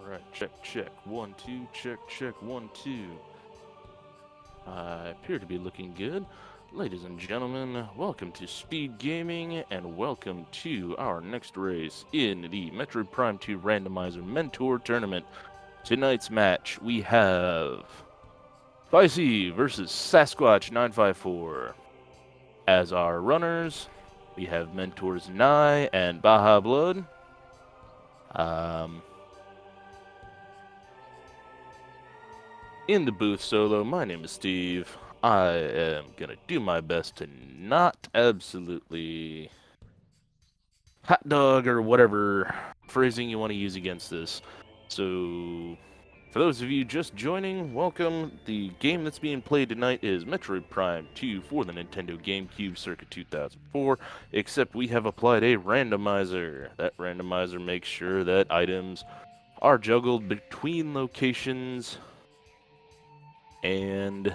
Alright, check. 1, 2, check, 1, 2. I appear to be looking good. Ladies and gentlemen, welcome to Speed Gaming, and welcome to our next race in the Metroid Prime 2 Randomizer Mentor Tournament. Tonight's match, we have Fysi versus Sasquatch954. As our runners, we have mentors Naii and BajaBlood. In the booth solo, my name is Steve. I am gonna do my best to not absolutely hot dog or whatever phrasing you want to use against this. So, for those of you just joining, welcome. The game that's being played tonight is Metroid Prime 2 for the Nintendo GameCube circa 2004, except we have applied a randomizer. That randomizer makes sure that items are juggled between locations and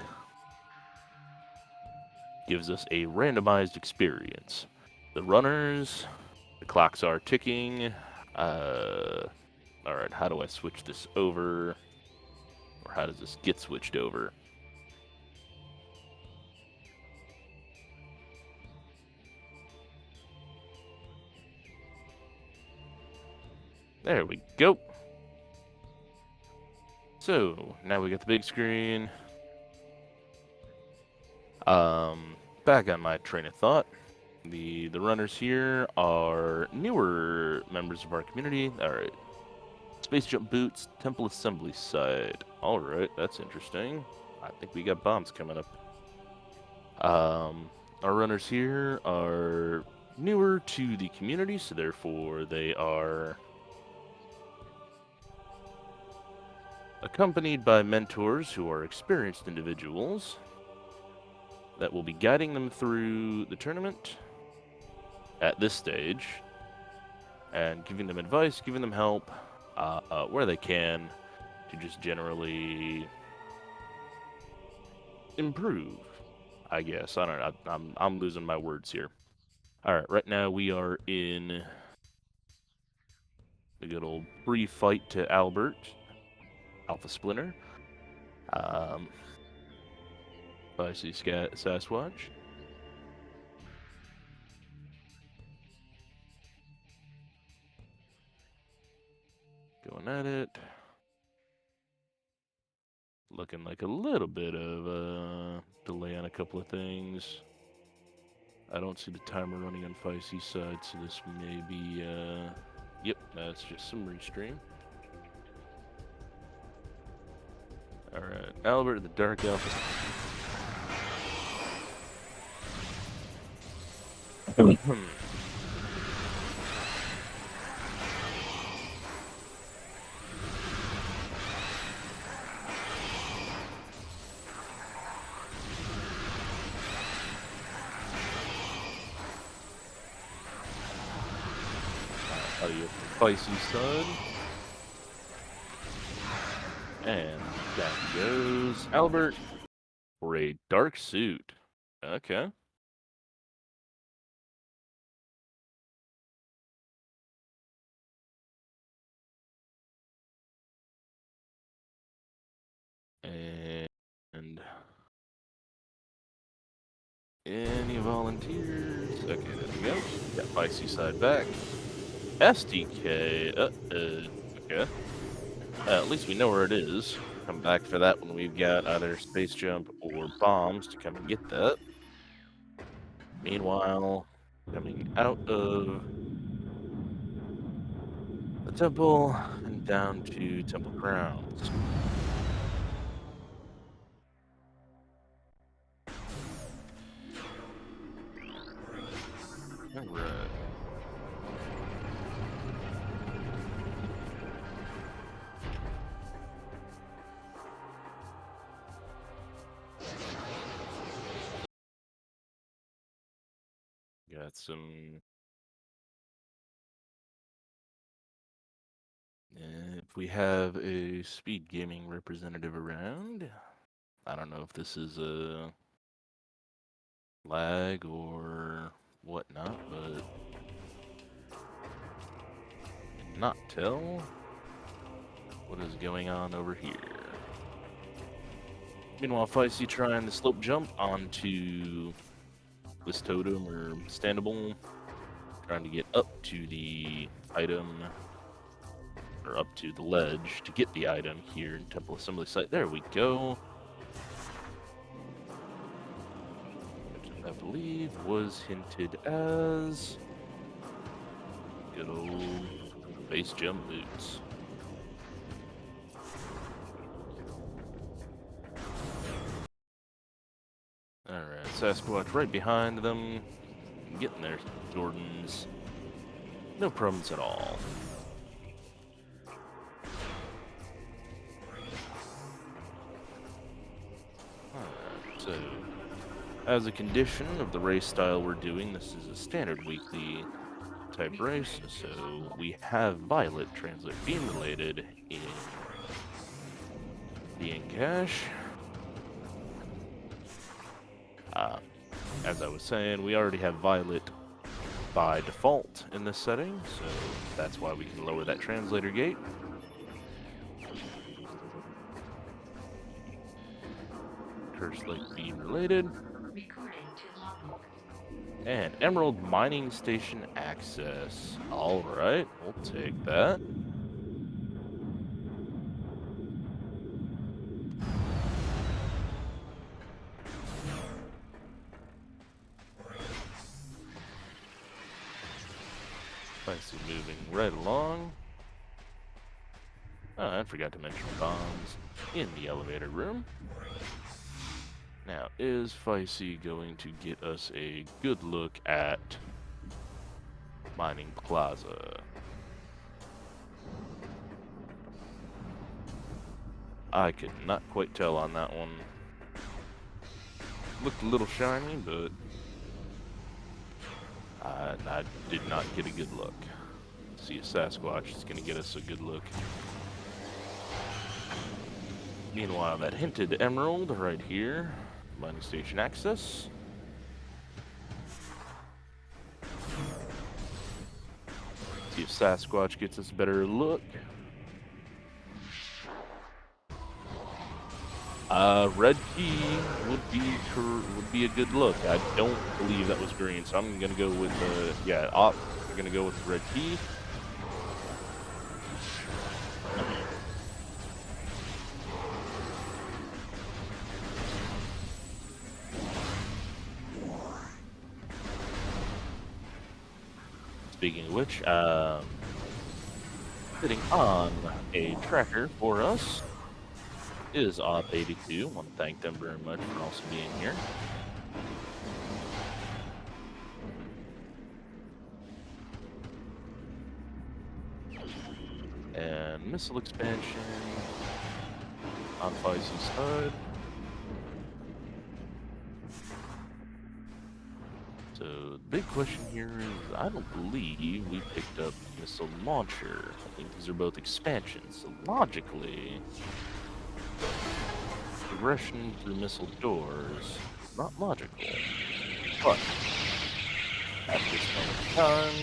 gives us a randomized experience. The runners, the clocks are ticking. Alright, how do I switch this over? Or how does this get switched over? There we go. So, now we got the big screen. Back on my train of thought. The runners here are newer members of our community. Alright. Space Jump Boots, Temple Assembly Site. Alright, that's interesting. I think we got bombs coming up. Our runners here are newer to the community, so therefore they are accompanied by mentors who are experienced individuals that will be guiding them through the tournament at this stage and giving them advice, giving them help where they can to just generally improve, I guess. I don't know. I'm losing my words here. All right, right now we are in the good old pre-fight to Albert, Alpha Splinter. I see Sasquatch. Going at it. Looking like a little bit of delay on a couple of things. I don't see the timer running on Fysi's side, so this may be, yep, that's just some restream. Alright, Albert, the Dark Alpha. How do you Fysi's side? And down goes Albert for a dark suit. Okay. And any volunteers? Okay, there we go. Got Fysi side back. SDK. Okay. At least we know where it is. Come back for that when we've got either space jump or bombs to come and get that. Meanwhile, coming out of the temple and down to Temple Grounds. Alright. Got some. If we have a Speed Gaming representative around, I don't know if this is a lag or whatnot, but. I can not tell. What is going on over here? Meanwhile, Fysi trying to slope jump onto this totem or standable, trying to get up to the item, or up to the ledge to get the item here in Temple Assembly Site. There we go. Which I believe was hinted as good old base jump boots. Alright, Sasquatch right behind them. Getting there, Jordans. No problems at all. Alright, so as a condition of the race style we're doing, this is a standard weekly type race, so we have Violet Translate Beam related in the cache. As I was saying, we already have Violet by default in this setting, so that's why we can lower that translator gate. Curse Lake Beam related. And Emerald Mining Station access. Alright, we'll take that. Nicely moving right along. Oh, I forgot to mention bombs in the elevator room. Now, is Fysi going to get us a good look at Mining Plaza? I could not quite tell on that one. Looked a little shiny, but I did not get a good look. See if Sasquatch is going to get us a good look. Meanwhile, that hinted emerald right here. Mining station access. See if Sasquatch gets us a better look. Red key would be a good look. I don't believe that was green, so I'm gonna go with yeah, we're gonna go with the red key. Speaking of which, sitting on a tracker for us is Op82. I want to thank them very much for also being here. And missile expansion on Fysi's side. So the big question here is, I don't believe we picked up missile launcher. I think these are both expansions. So logically, progression through missile doors, not logical. But at this moment in time,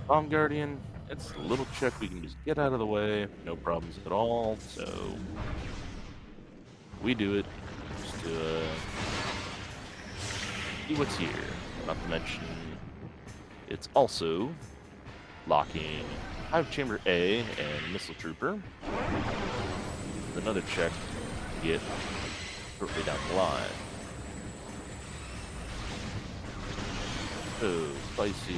Bomb Guardian, it's a little check we can just get out of the way, no problems at all. So we do it just to see what's here. Not to mention, it's also locking Hive Chamber A and Missile Trooper. Another check to get shortly down the line. Oh, Fysi.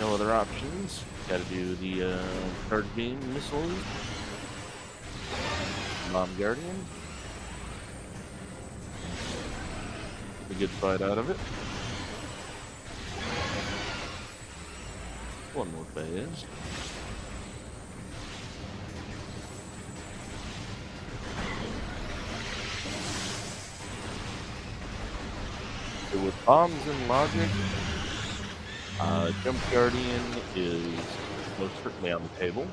No other options. Gotta do the card beam missiles. Bomb Guardian. A good fight out of it. One more phase. So with bombs and logic, Jump Guardian is most certainly on the table.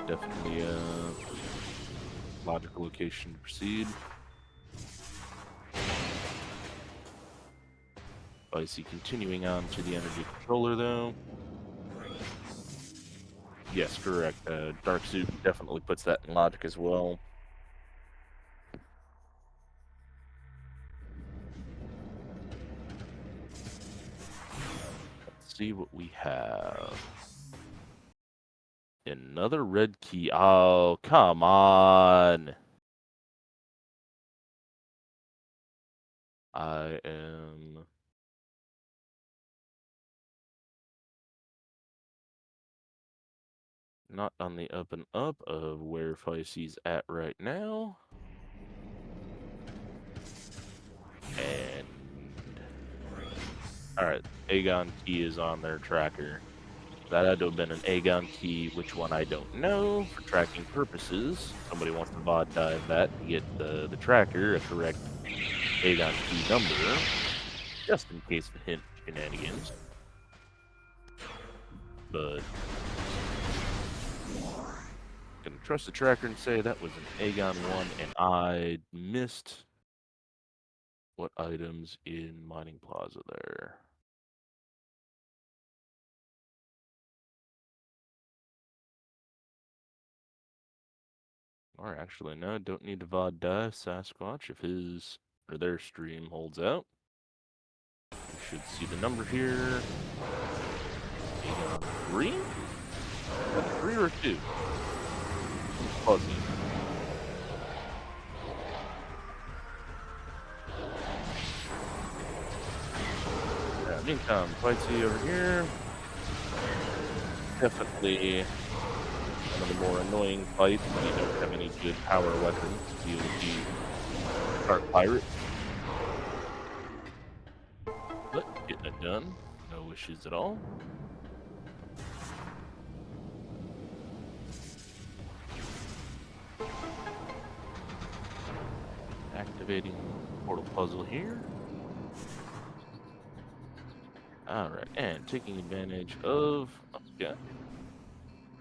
Definitely a logical location to proceed. Fysi continuing on to the energy controller, though. Yes, correct. Dark Suit definitely puts that in logic as well. Let's see what we have. Another red key. Oh, come on. I am... not on the up and up of where Fysi's at right now. And... alright, Aegon key is on their tracker. That had to have been an Aegon key, which one I don't know, for tracking purposes. Somebody wants to VOD dive that to get the tracker a correct Aegon key number, just in case of hint shenanigans. But gonna trust the tracker and say that was an Aegon one, and I missed what items in Mining Plaza there. Or actually, no, don't need to VOD dive Sasquatch if his or their stream holds out. You should see the number here. 3? 3 or 2? Fuzzy. Yeah, meantime, Fysi over here. Definitely one of the more annoying fights when you don't have any good power weapons to deal with the Dark Pirate. But getting it done, no issues at all. Activating portal puzzle here. Alright, and taking advantage of, okay,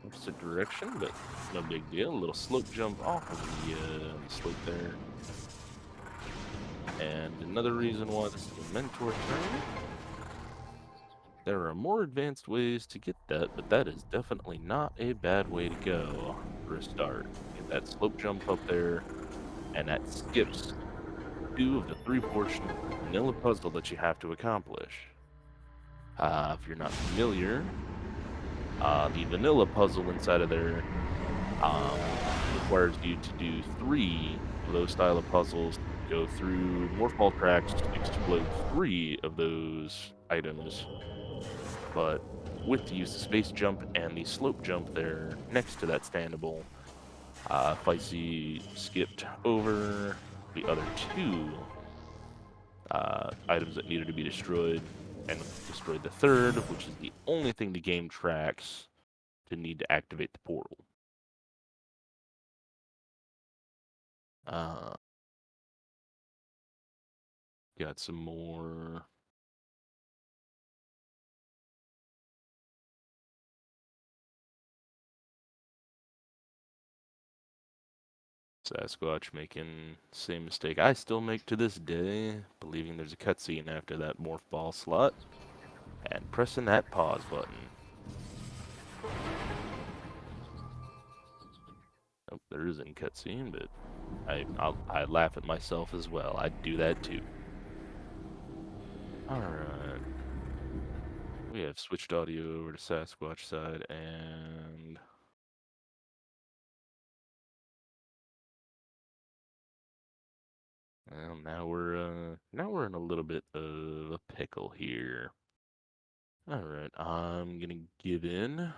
opposite direction, but no big deal. A little slope jump off of the slope there. And another reason why this is a mentor tournament. There are more advanced ways to get that, but that is definitely not a bad way to go for a start. Get that slope jump up there, and that skips 2 of the 3 portions of the vanilla puzzle that you have to accomplish. If you're not familiar, the vanilla puzzle inside of there requires you to do 3 of those style of puzzles, go through morphball tracks to explode 3 of those items, but with the use of space jump and the slope jump there next to that standable, Fysi skipped over the other 2 items that needed to be destroyed, and destroyed the 3rd, which is the only thing the game tracks to need to activate the portal. Got some more. Sasquatch making the same mistake I still make to this day, believing there's a cutscene after that morph ball slot, and pressing that pause button. Nope, there isn't a cutscene, but I laugh at myself as well. I'd do that too. Alright. We have switched audio over to Sasquatch side, and well, now we're in a little bit of a pickle here. Alright, I'm gonna give in.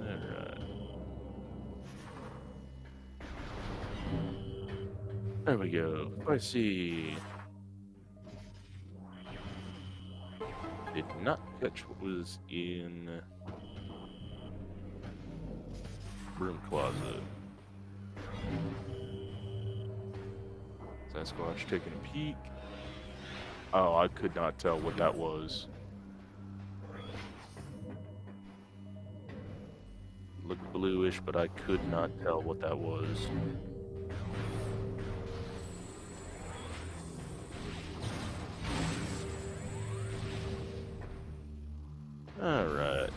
Alright. There we go. Fysi. Did not catch what was in broom closet. Sasquatch taking a peek. Oh, I could not tell what that was. bluish, but I could not tell what that was. Alright,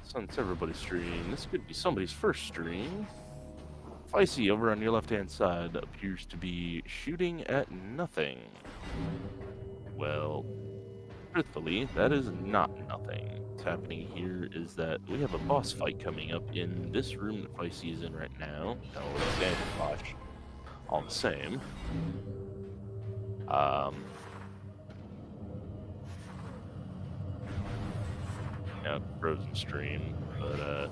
since everybody's stream, this could be somebody's first stream. Fysi over on your left-hand side appears to be shooting at nothing. Well, truthfully, that is not nothing. What's happening here is that we have a boss fight coming up in this room that Fysi is in right now. No, it's Sasquatch. All the same. Yeah, frozen stream, but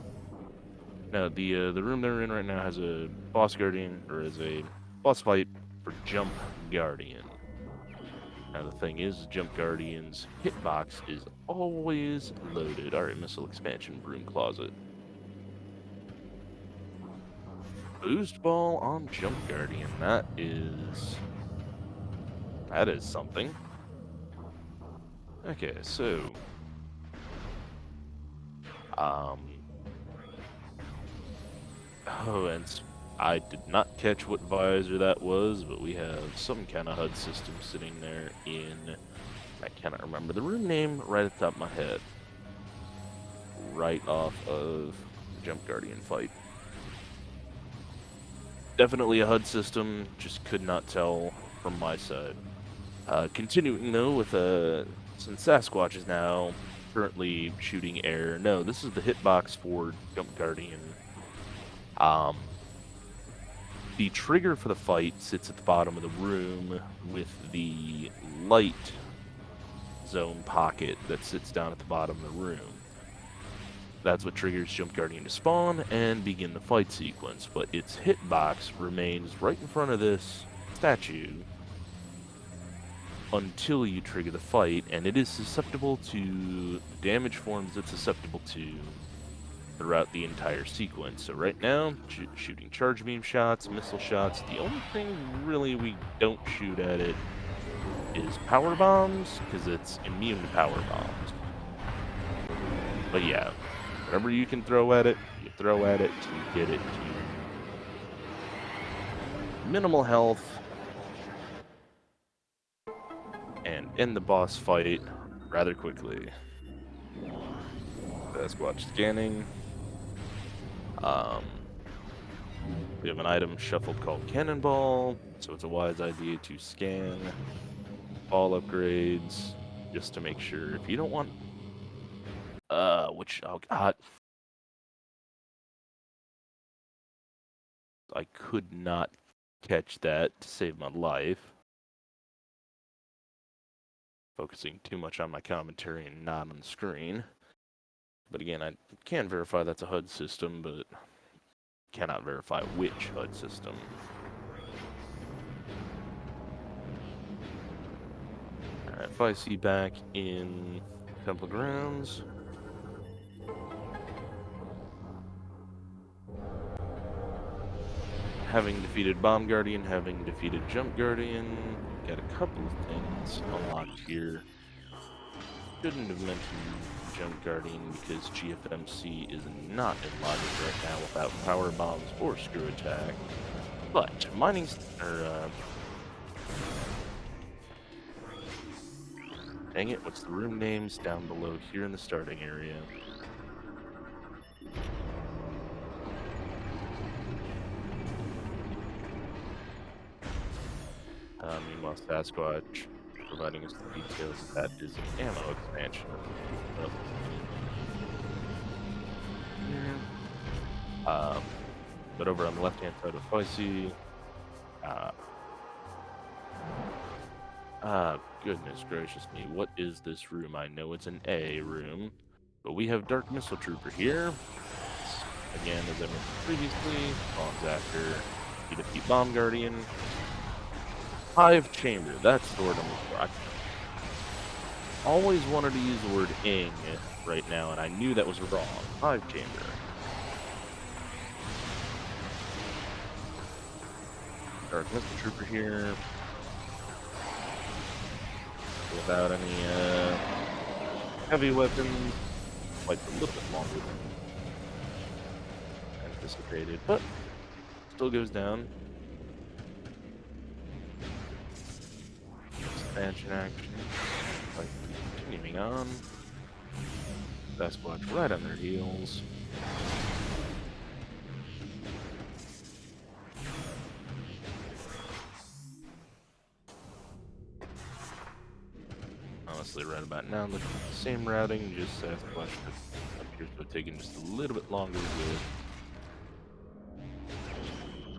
no, the room they're in right now has a boss guardian, or is a boss fight for Jump Guardian. Now the thing is, Jump Guardian's hitbox is always loaded. Alright, missile expansion, broom closet. Boost ball on Jump Guardian. That is something. Okay, so oh, and I did not catch what visor that was, but we have some kind of HUD system sitting there in, I cannot remember the room name right at the top of my head. Right off of the Jump Guardian fight. Definitely a HUD system, just could not tell from my side. Continuing though with since Sasquatch is now currently shooting air. No, this is the hitbox for Jump Guardian. The trigger for the fight sits at the bottom of the room with the light zone pocket that sits down at the bottom of the room. That's what triggers Jump Guardian to spawn and begin the fight sequence, but its hitbox remains right in front of this statue until you trigger the fight, and it is susceptible to damage forms it's susceptible to throughout the entire sequence. So right now, shooting charge beam shots, missile shots. The only thing really we don't shoot at it is power bombs, because it's immune to power bombs. But yeah, whatever you can throw at it, you throw at it to get it to minimal health and end the boss fight rather quickly. Sasquatch scanning. We have an item shuffled called Cannonball, so it's a wise idea to scan ball upgrades just to make sure. If you don't want, oh god, I could not catch that to save my life. Focusing too much on my commentary and not on the screen. But again, I can verify that's a HUD system, but cannot verify which HUD system. Alright, Fysi back in Temple Grounds. Having defeated Bomb Guardian, having defeated Jump Guardian, got a couple of things unlocked here. Shouldn't have mentioned Jump Guardian because GFMC is not in logic right now without power bombs or screw attack. But mining, dang it, what's the room names down below here in the starting area? Meanwhile, Sasquatch providing us the details that is an ammo expansion. But over on the left-hand side of Fysi, goodness gracious me, what is this room? I know it's an A room, but we have Dark Missile Trooper here. Again, as I mentioned previously, bombs after you defeat Bomb Guardian. Hive Chamber, that's the word I'm looking for. I always wanted to use the word ing right now, and I knew that was wrong. Hive Chamber. Dark Missile Trooper here. Without any heavy weapons. Like a little bit longer. anticipated, but still goes down. Expansion action. Like, continuing on. Sasquatch right on their heels. Honestly, right about now, looking at the same routing, just Sasquatch appears to have taken just a little bit longer with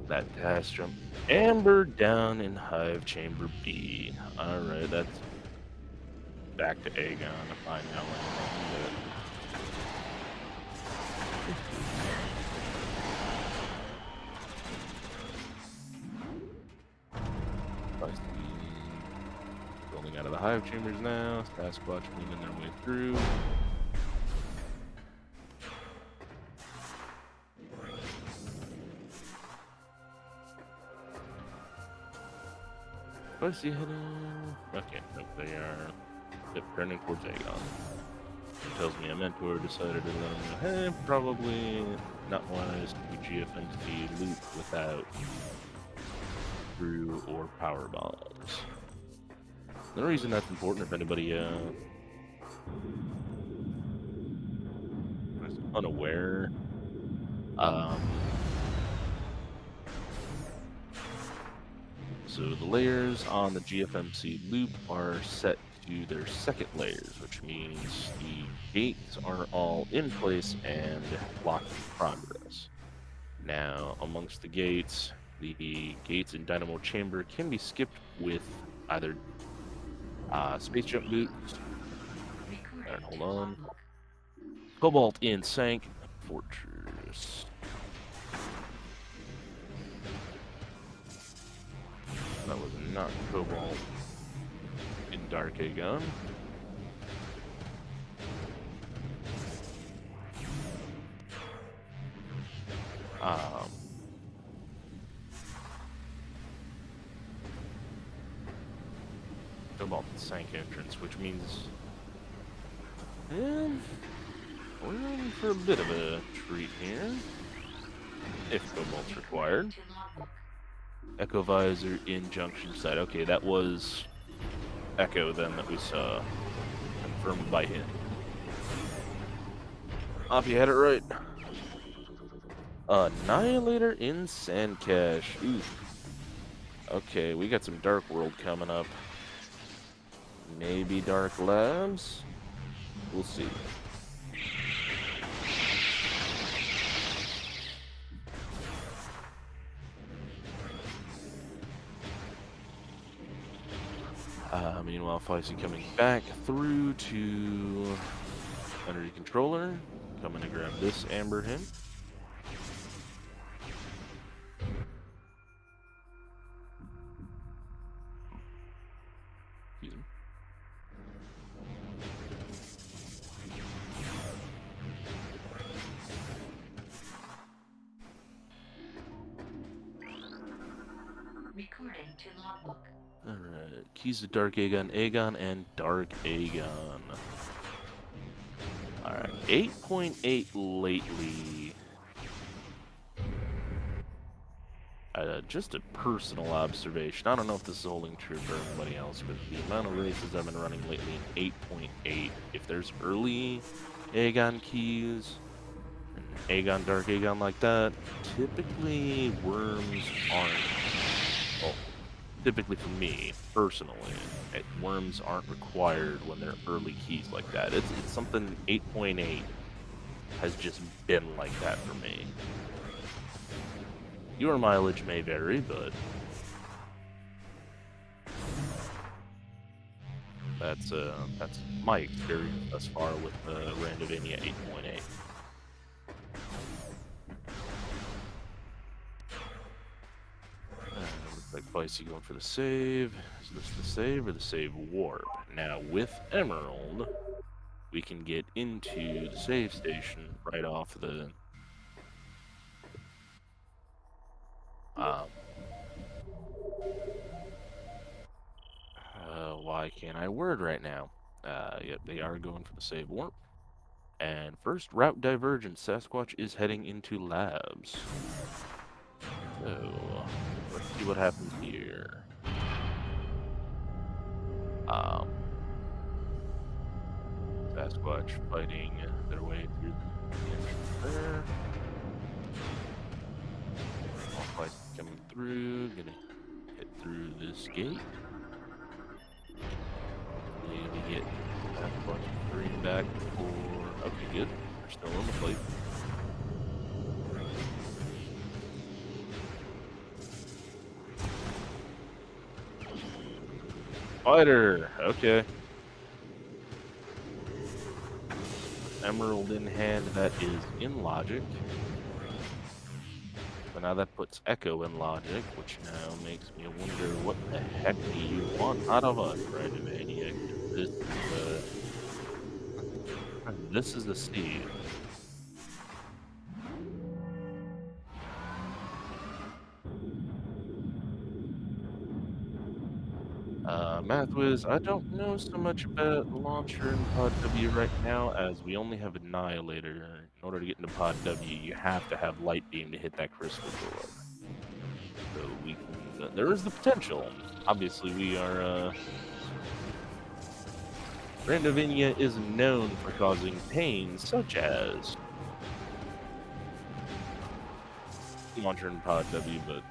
that dash jump. Amber down in Hive Chamber B. Alright, that's back to Aegon if I know anything. Building out of the Hive Chambers now. Sasquatch moving their way through. Fysi heading. Okay, nope, they are turning towards Aegon. It tells me a mentor decided to run. Hey, probably not wise to GFMC loop without brew or power bombs. The reason that's important, if anybody is unaware, so the layers on the GFMC loop are set to their second layers, which means the gates are all in place and locked in progress. Now, amongst the gates in Dynamo Chamber can be skipped with either space jump boots. Alright, hold on. Cobalt in Sank Fortress. That was not Cobalt in Dark Aegon. Cobalt and Sank entrance, which means we're in for a bit of a treat here. If Cobalt's required. Echo Visor in Junction Site. Okay, that was Echo then that we saw. Confirmed by him. You had it right. Annihilator in Sandcache. Oof. Okay, we got some Dark World coming up. Maybe Dark Labs? We'll see. Meanwhile, Fysi coming back through to Energy Controller. Coming to grab this Amber Hymn. Recording to logbook. Alright, keys to Dark Aegon, Aegon, and Dark Aegon. Alright, 8.8 lately. Just a personal observation. I don't know if this is holding true for everybody else, but the amount of races I've been running lately in 8.8, if there's early Aegon keys, and Aegon, Dark Aegon like that, typically worms aren't. Well, typically for me, personally, worms aren't required when they're early keys like that. It's something 8.8 has just been like that for me. Your mileage may vary, but that's my experience thus far with Randomizer 8.8. Looks like Fysi going for the save. Is this the save or the save warp? Now with Emerald, we can get into the save station right off the why can't I word right now? Yep, they are going for the save warp. And first route divergence, Sasquatch is heading into labs. So let's see what happens here. Sasquatch fighting their way through the entrance there. All fights coming through, gonna hit through this gate. We get Sasquatch green back for. Okay, good. They're still on the plate. Fighter, okay. Emerald in hand, that is in logic. But now that puts Echo in logic, which now makes me wonder what the heck do you want out of us, Randomizer? This is the Steve. Mathwiz, I don't know so much about Launcher and Pod W right now, as we only have Annihilator. In order to get into Pod W, you have to have Light Beam to hit that crystal door. So we can, there is the potential. Obviously, we are, Randovinia is known for causing pain, such as Launcher and Pod W, but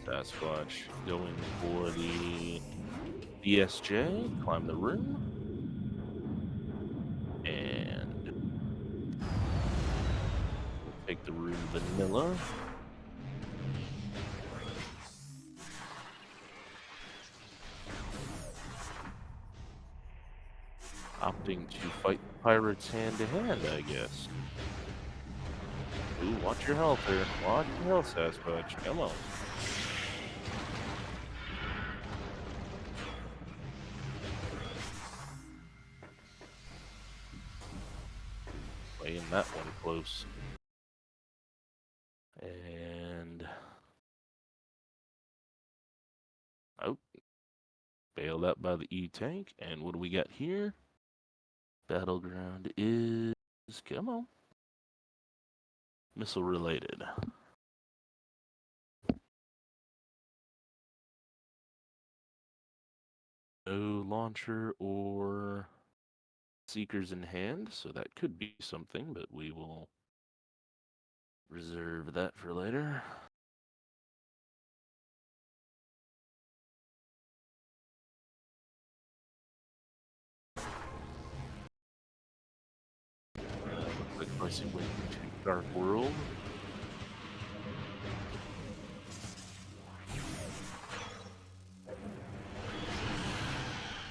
Sasquatch going for the DSJ, climb the room, and take the room vanilla. Opting to fight pirates hand to hand, I guess. Ooh, watch your health there. Watch your health, Sasquatch. Come on. Playing that one close. And oh, bailed out by the E-Tank. And what do we got here? Battleground is, come on, missile related. No launcher or seekers in hand, so that could be something, but we will reserve that for later. Looks like Fysi went into Dark World.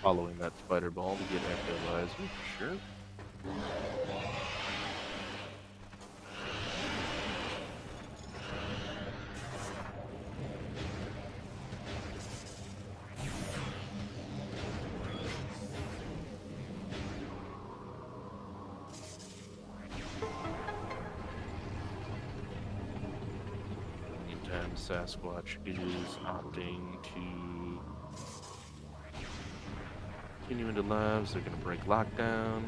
Following that spider ball to get Echo for sure. Meantime, Sasquatch is opting to continue into labs. They're going to break lockdown.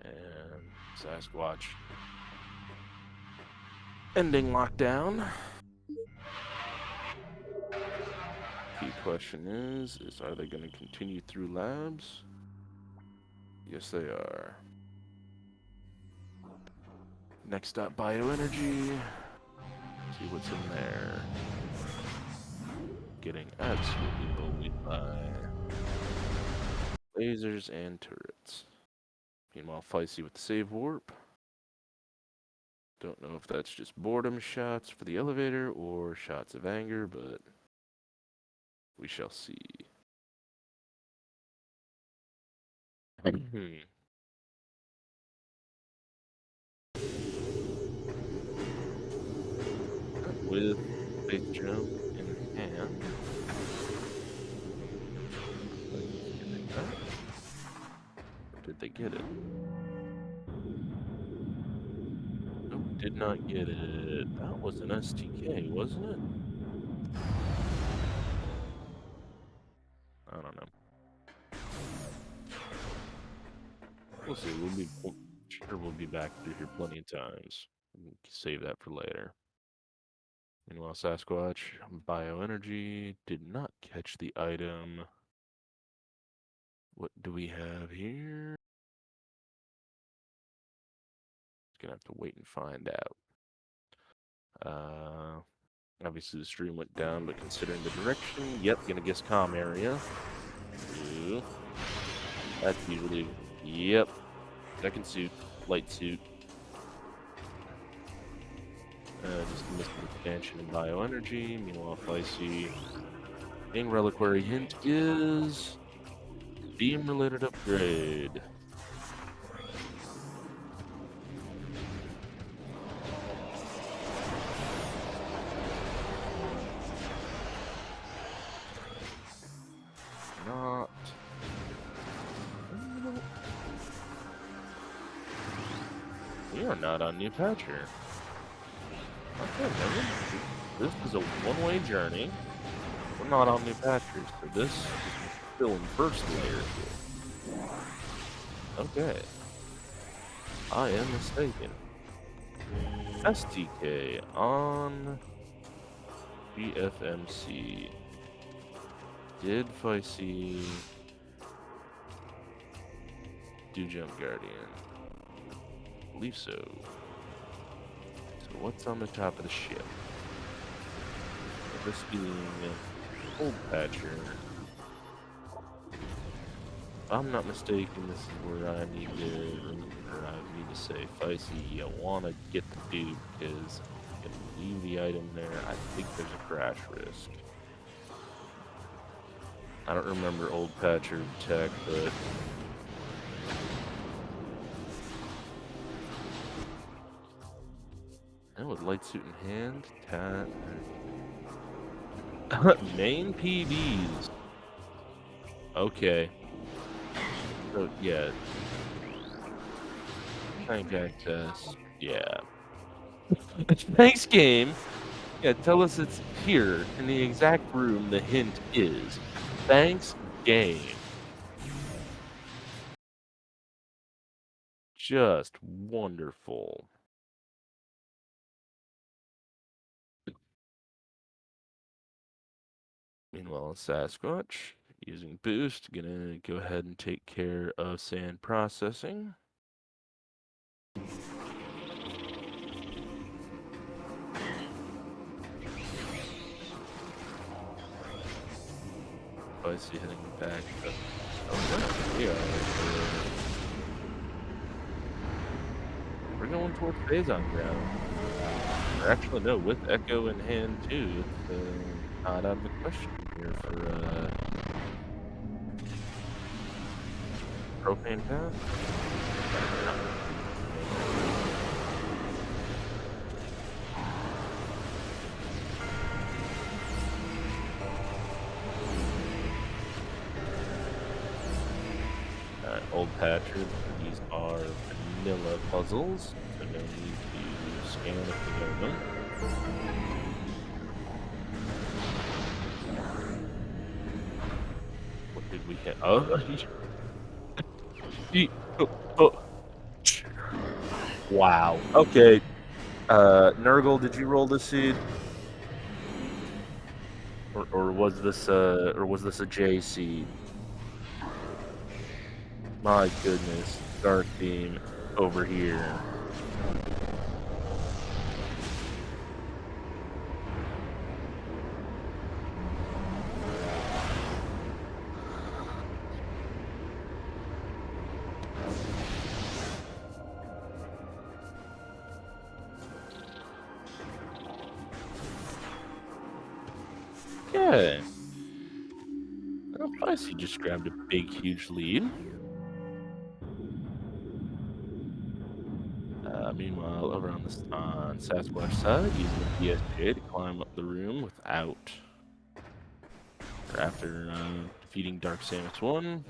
And Sasquatch ending lockdown. Key question is are they going to continue through labs? Yes, they are. Next up, bioenergy. See what's in there. Getting absolutely bullied by lasers and turrets. Meanwhile, Fysi with the save warp. Don't know if that's just boredom shots for the elevator or shots of anger, but we shall see. With base jump in hand. Did they cut? Or did they get it? Nope, did not get it. That was an STK, wasn't it? I don't know. We'll see. Sure we'll be back through here plenty of times. Save that for later. Meanwhile, Sasquatch, bioenergy, did not catch the item. What do we have here? Gonna have to wait and find out. Obviously the stream went down, but considering the direction, yep, gonna guess comm area. Ooh. That's usually, yep. Second suit, light suit. Just missed the expansion in bioenergy. Meanwhile, Fysi, main reliquary hint is beam-related upgrade. Not. We are not on New Patcher. Okay, this is a one-way journey. We're not on New Patcher, so this is still in first layer. Okay. I am mistaken. STK on BFMC. Did Fysi do Jump Guardian? I believe so. So what's on the top of the ship? This being Old Patcher. If I'm not mistaken, this is where I need to say, Fysi, you want to get the dude, because if you leave the item there, I think there's a crash risk. I don't remember Old Patcher tech, but and with light suit in hand, main PBs. Okay. So yeah. Tank access. Yeah. Thanks, game. Yeah, tell us it's here in the exact room the hint is. Thanks, game. Just wonderful. Meanwhile, Sasquatch, using boost, gonna go ahead and take care of sand processing. Fysi heading back. Oh, yeah. We're going towards Phazon ground. Or actually, no, with Echo in hand too. It's not out of the question here for propane path. Old Patchers, these are vanilla puzzles, so no need to scan if you know them. What did we get? Oh, oh. Wow. Okay. Nurgle, did you roll the seed? Or was this a J seed? My goodness, Dark Beam over here. Okay. Well, Fysi just grabbed a big, huge lead. Meanwhile, over on Sasquatch side, using the BSJ to climb up the room without, or after defeating Dark Samus 1,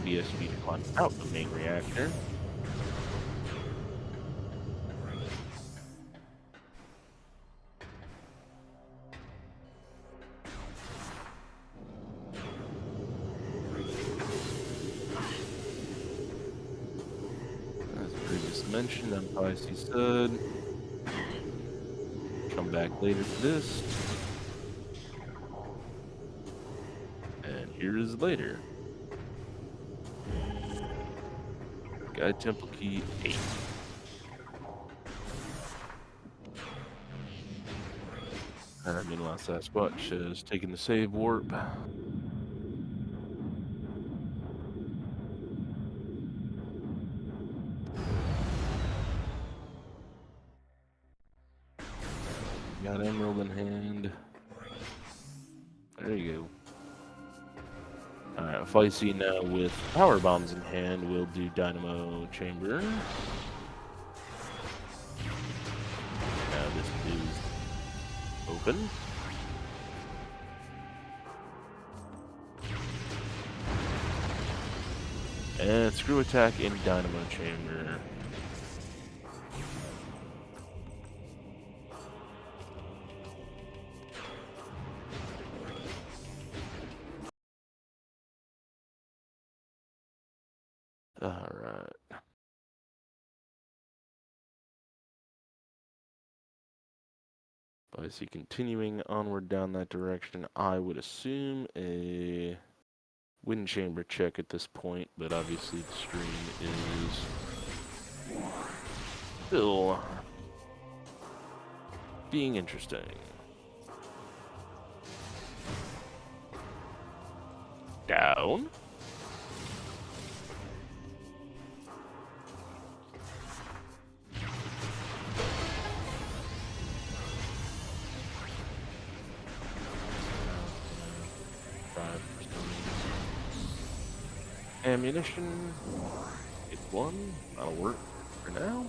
using the BSB to climb out the main reactor. As previously mentioned, on Fysi side, come back later for this. And here is later. Guide Temple Key 8. Meanwhile, Sasquatch has taken the save warp. Got Emerald in hand. There you go. Alright, Fysi now with Power Bombs in hand will do Dynamo Chamber. Now this is open. And Screw Attack in Dynamo Chamber. Alright. Fysi continuing onward down that direction. I would assume a Wind Chamber check at this point, but obviously the stream is still being interesting. Down. Ammunition. Get one. That'll work for now.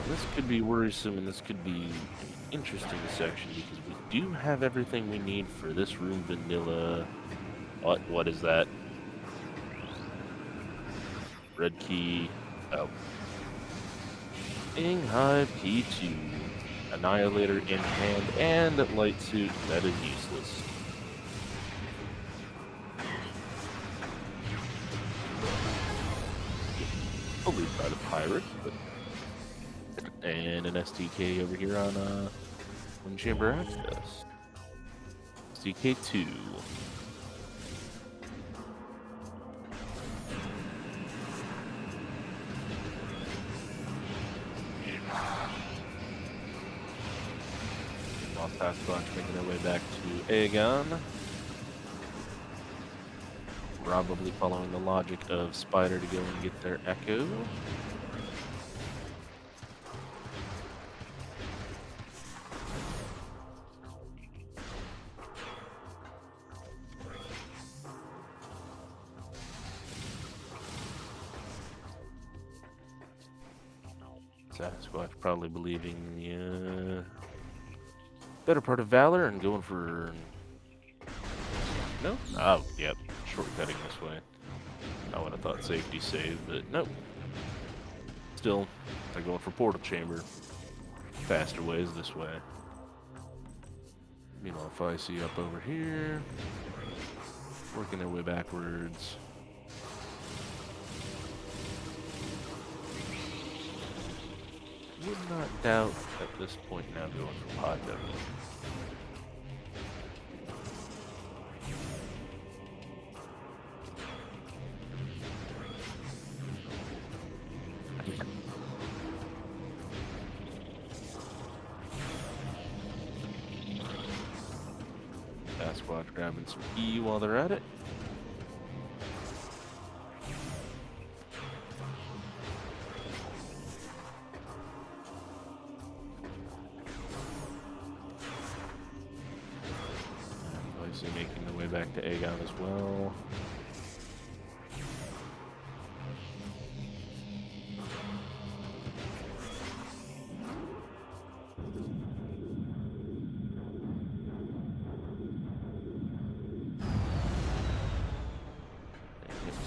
This could be worrisome, and this could be an interesting section because we do have everything we need for this room vanilla. What is that? Red key. Oh. Hive key 2. Annihilator in hand and light suit. That is useless. Probably try to pirate, but. And an STK over here on Wind Chamber access. STK 2. Sasquatch making their way back to Aegon. Probably following the logic of Spider to go and get their Echo. Sasquatch probably believing the better part of Valor and going for... No? Oh, yep. Shortcutting this way. I would have thought safety save, but nope. Still, they're going for Portal Chamber. Faster ways this way. Meanwhile, Fysi up over here. Working their way backwards. Would not doubt at this point now going for Pod Devil. Sasquatch grabbing some E while they're at it. Fysi making their way back to Aegon as well.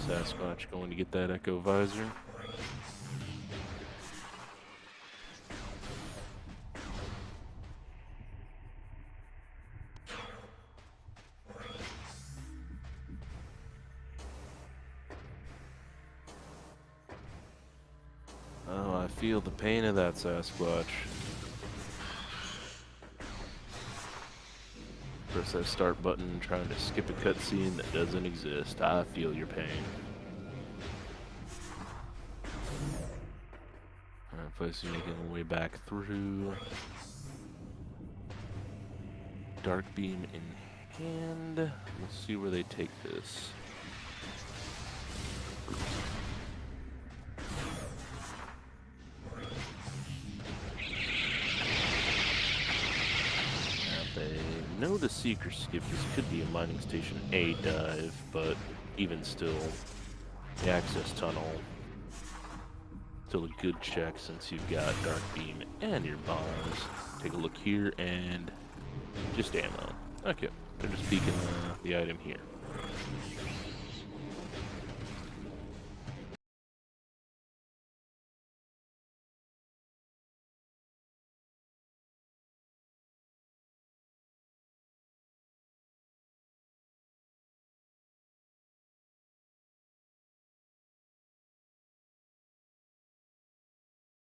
Sasquatch going to get that Echo Visor. Oh, I feel the pain of that Sasquatch. Press that start button, trying to skip a cutscene that doesn't exist. I feel your pain. Alright, Fysi making their way back through. Dark Beam in hand. We'll see where they take this. They know the Seeker skip. This could be a mining station A dive, but even still, the access tunnel, still a good check since you've got Dark Beam and your bombs. Take a look here and just ammo. Okay, they're just peeking the item here.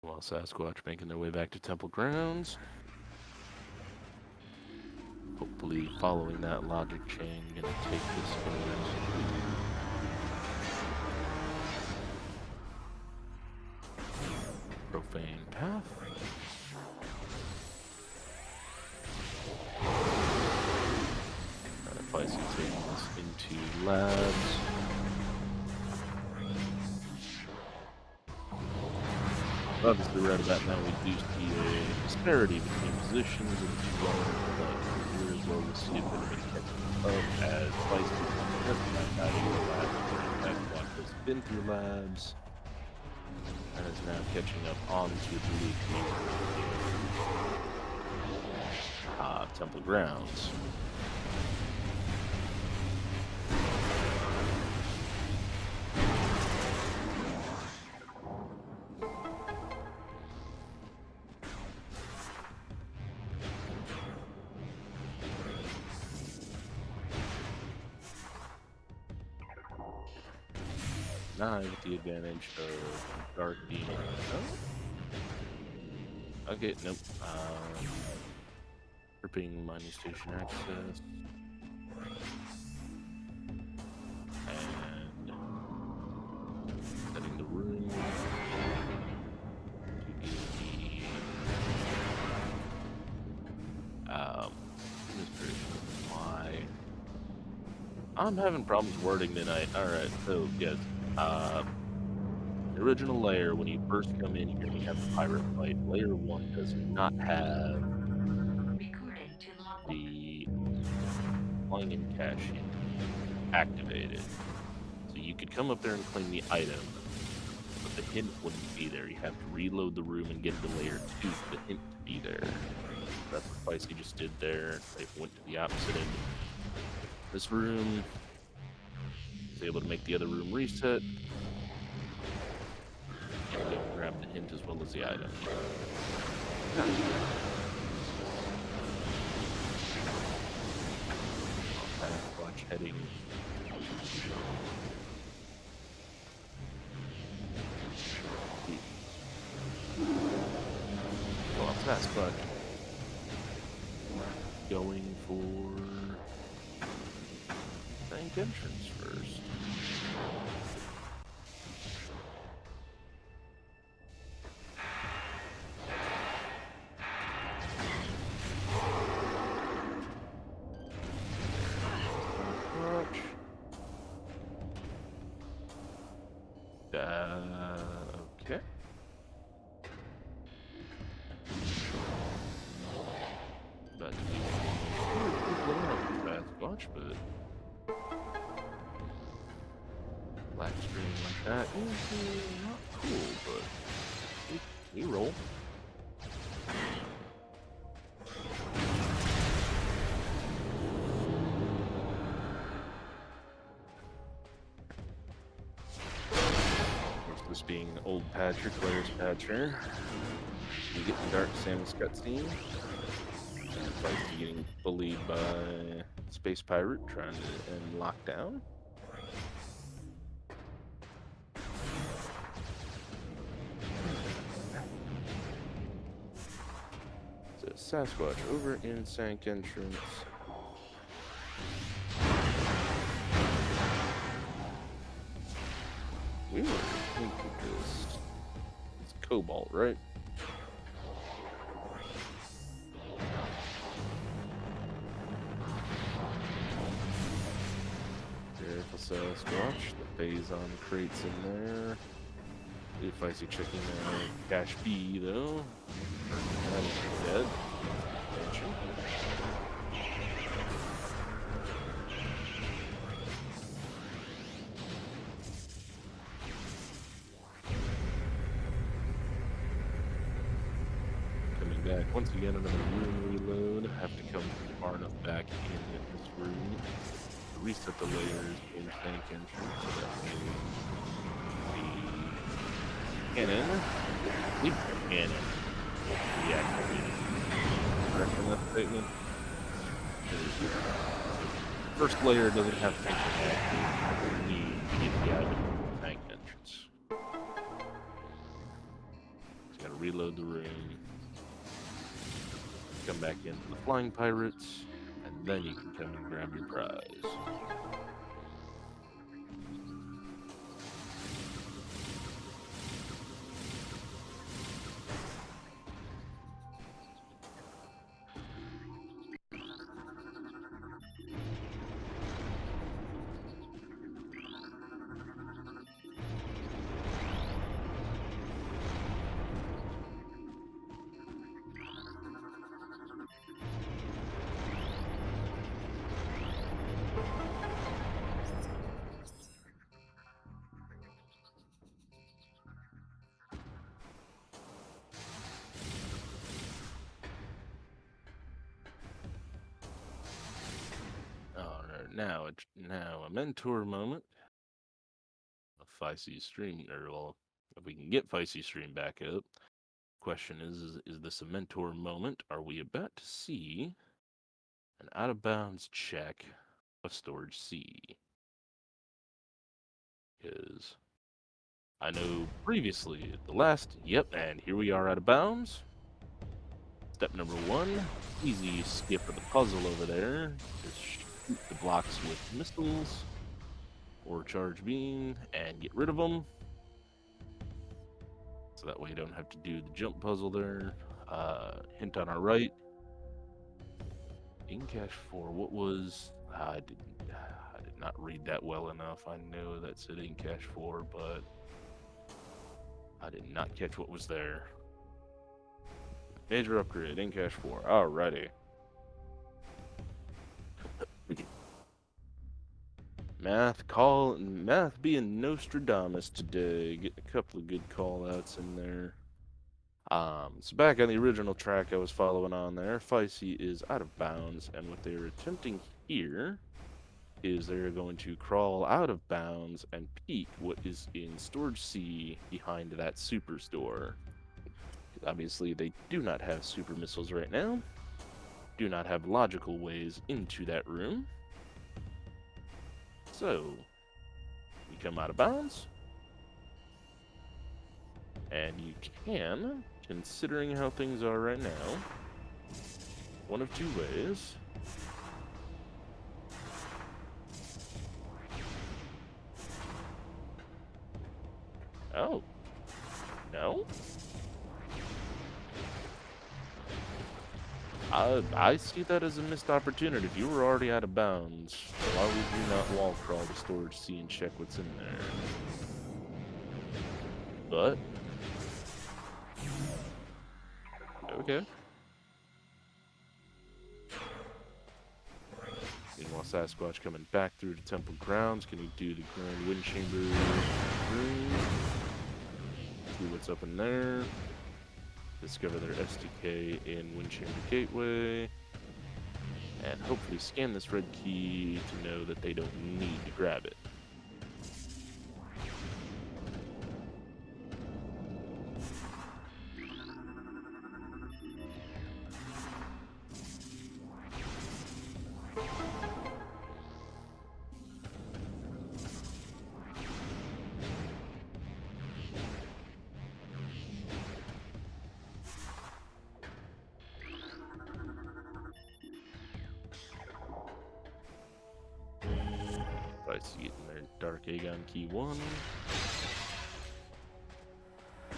While Sasquatch making their way back to Temple Grounds. Hopefully following that logic chain, gonna take this first. Profane Path. Fysi taking this into labs. Obviously, right about now, we do see a disparity between positions and the two lanes, but here as well, we'll see a bit of a catching up as Fysi has not out of the lab. Sasquatch has been through labs and is now catching up onto the Temple Grounds. Naii with the advantage of Dark Beam. Oh. Okay, nope. Gripping mining station access. And setting the room to give the why I'm having problems wording tonight. Alright, so yes. The original layer, when you first come in here, we have the pirate fight. Layer 1 does not have the flying in cache activated. So you could come up there and claim the item, but the hint wouldn't be there. You have to reload the room and get to layer 2 for the hint to be there. That's what Fysi just did there. They went to the opposite end of this room. Was able to make the other room reset. And go grab the hint as well as the item. Sasquatch heading. Well, Sasquatch going for bank entrance first. about to be blowing up the Sasquatch, but black screen like that is not cool, but we roll. This being old Patcher, Claire's Patcher. We get the Dark Samus cutscene. Fysi getting bullied by Space Pirate trying to end lockdown. So Sasquatch over in Sank entrance. We were thinking this. It's Cobalt, right? Careful Sasquatch. The Phazon crates in there. Fysi checking Cash B though. That is dead. Attention. Coming back once again, another room reload. Have to come far enough back in this room to reset the layers in tank entrance. So that way cannon. Leave the cannon. Reactivated. Correct in that statement? First layer doesn't have tank reactive. We need to get the item from the tank entrance. Just gotta reload the room. Come back into the flying pirates, and then you can come and grab your prize. Now a mentor moment. A Fysi stream, or well, if we can get Fysi stream back up. Question is this a mentor moment? Are we about to see an out of bounds check of storage C? Because I know previously yep, and here we are out of bounds. Step number 1, easy skip of the puzzle over there. Just shoot the blocks with missiles or charge beam and get rid of them. So that way you don't have to do the jump puzzle there. Hint on our right. In cache 4, what was... I did not read that well enough. I know that said in cache 4, but I did not catch what was there. Major upgrade, in cache 4. Alrighty. Math being Nostradamus today. Getting a couple of good call outs in there. So back on the original track I was following on there, Fysi is out of bounds, and what they're attempting here is they're going to crawl out of bounds and peek what is in storage C behind that superstore. Obviously they do not have super missiles right now, do not have logical ways into that room. So, you come out of bounds, and you can, considering how things are right now, one of two ways. Oh. No? I see that as a missed opportunity. If you were already out of bounds, why would you not wall crawl to storage C and check what's in there? But okay. Sasquatch coming back through the temple grounds. Can he do the Grand Wind Chamber room? See what's up in there. Discover their SDK in Wind Chamber Gateway. And hopefully scan this red key to know that they don't need to grab it. Fysi getting their Dark Aegon Key 1. Oh,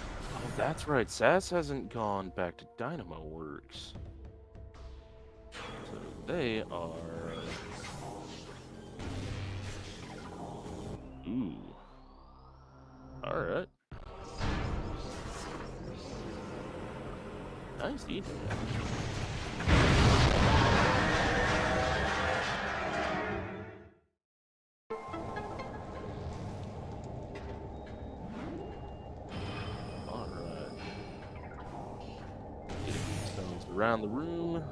that's right. Sass hasn't gone back to Dynamo Works. So they are... Ooh. Alright. Nice detail. Around the room,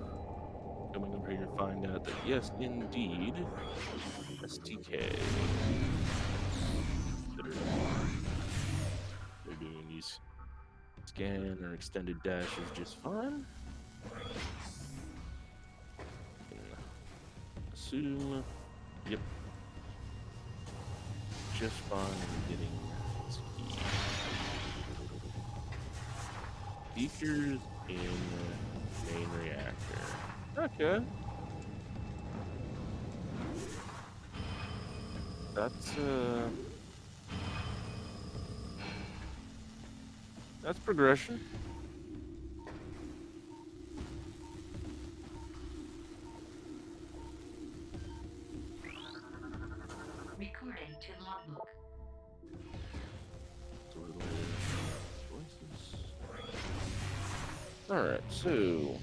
coming over here to find out that yes, indeed, STK. They're doing these scan or extended dashes just fine. Can assume, yep, just fine in getting speakers in main reactor. Okay. That's progression. Recording to logbook. Alright, so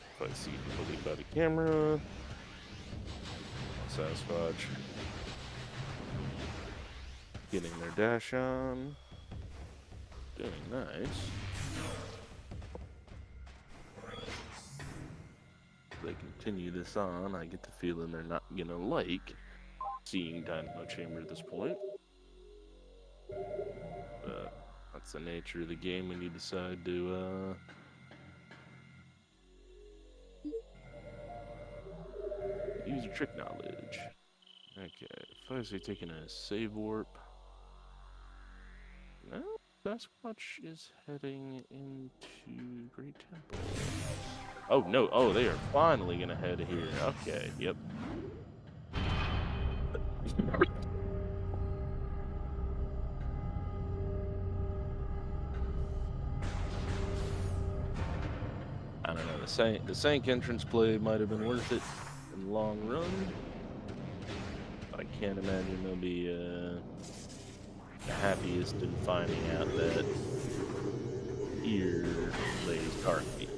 if I see fully by the camera, Sasquatch getting their dash on, doing nice. If they continue this on, I get the feeling they're not gonna like seeing Dynamo Chamber at this point. But that's the nature of the game when you decide to use your trick knowledge. Okay, Fysi taking a save warp. No, Sasquatch is heading into Great Temple. Oh no! Oh, they are finally gonna head here. Okay, yep. I don't know. The Sank entrance play might have been worth it in the long run. I can't imagine they'll be the happiest in finding out that here lays Darkbeam.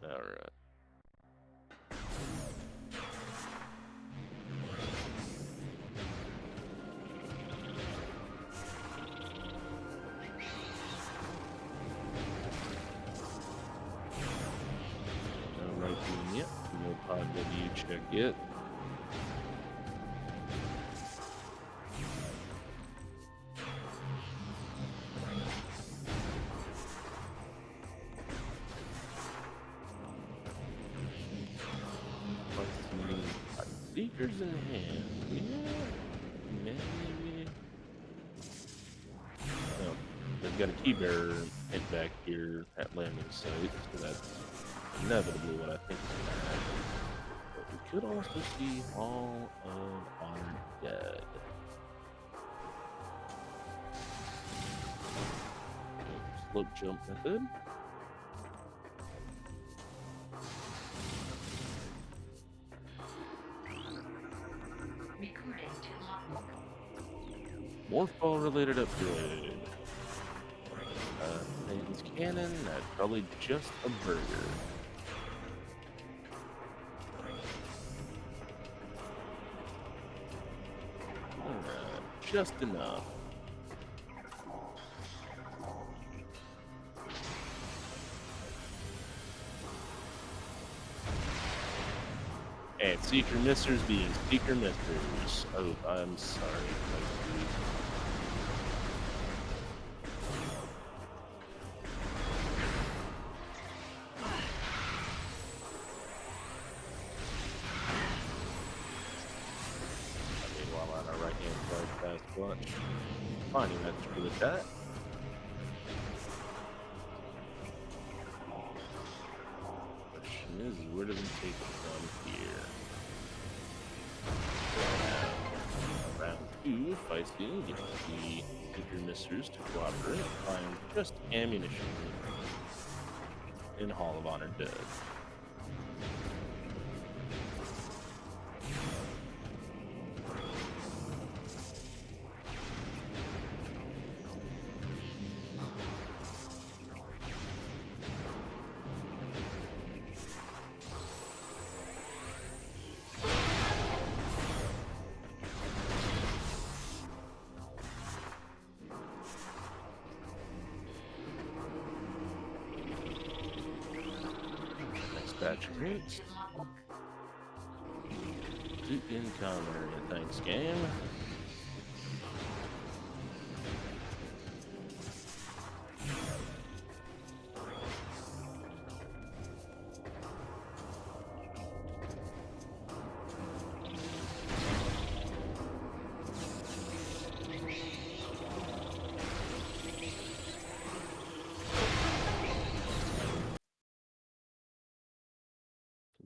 Alright. Yep, no pod W check yet. Seekers in hand. Yeah, maybe. No, they've got a key bearer hit back here at landing site, so that's inevitably what I think is going to happen. But we should also see all of our dead. Slope jump method. Recording to logbook. Morph ball related upgrade. Things cannon, that's probably just a burger. Just enough. And seeker missers being seeker missers. Oh, I'm sorry. Meanwhile, on our right hand side, Sasquatch. Finding that's true with that. Question is, where do we take it from here? Round 2, Fysi gets the seeker missers to cooperate, find just ammunition in Hall of Honor dead. Batch great. To encounter, thanks game.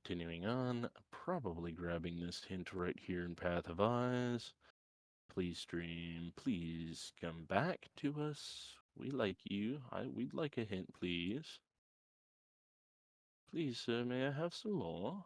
Continuing on, probably grabbing this hint right here in Path of Eyes. Please stream, please come back to us. We like you. We'd like a hint, please. Please, sir, may I have some more?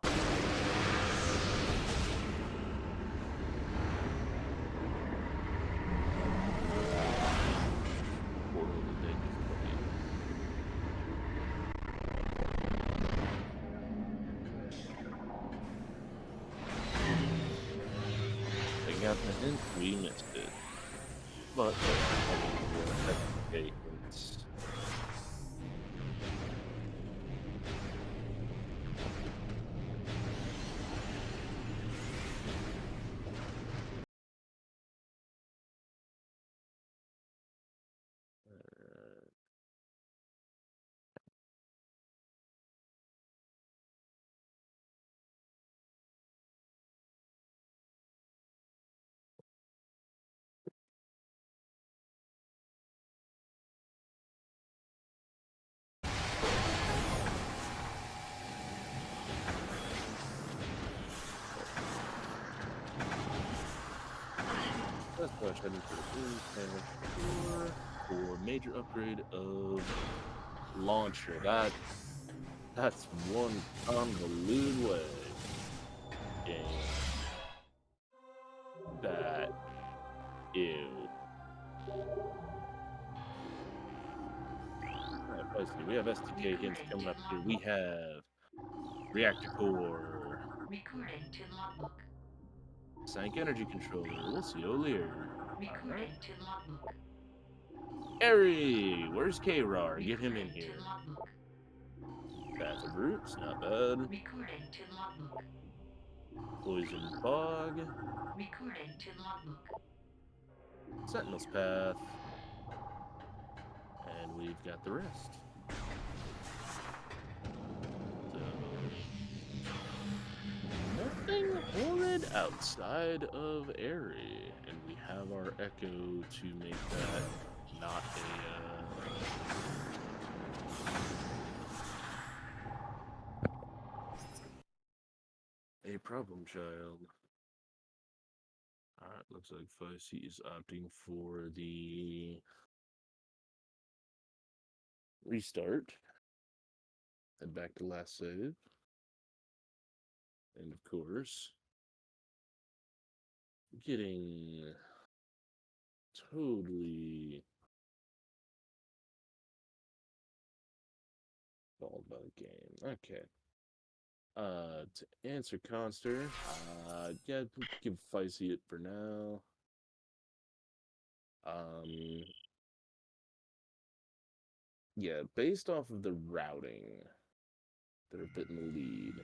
Got the hint, we missed it. But okay, hints. Let's go ahead and put for major upgrade of launcher. That's one convoluted way. Game. That ew. Alright, basically, we have SDK hints coming up here. We have reactor core. Recording to logbook. Sank energy controller. We'll see earlier. Recording to logbook. Harry, where's K-Rar? Get him in Recording here. to logbook. Path of Roots, not bad. Recording to logbook. Poison Fog. Recording to logbook. Sentinel's Path. And we've got the rest. So, nothing horrid outside of Airy. And we have our Echo to make that not a a problem child. Alright, looks like Fysi is opting for the restart. Head back to last save. And of course, getting totally balled by the game. Okay. To answer Conster, yeah, give Fysi it for now. Yeah, based off of the routing, they're a bit in the lead.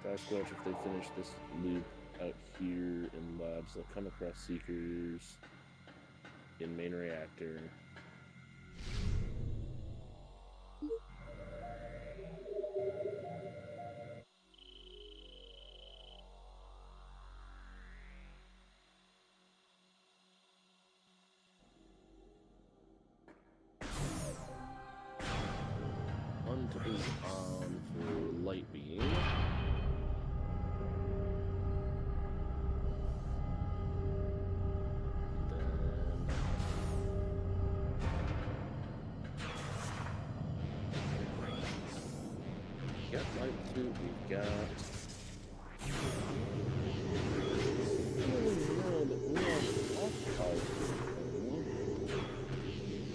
Sasquatch, if they finish this loop out here in labs, they'll come across Seekers in main reactor. Hunt is on for Light Beam. We got Light Suit, we got...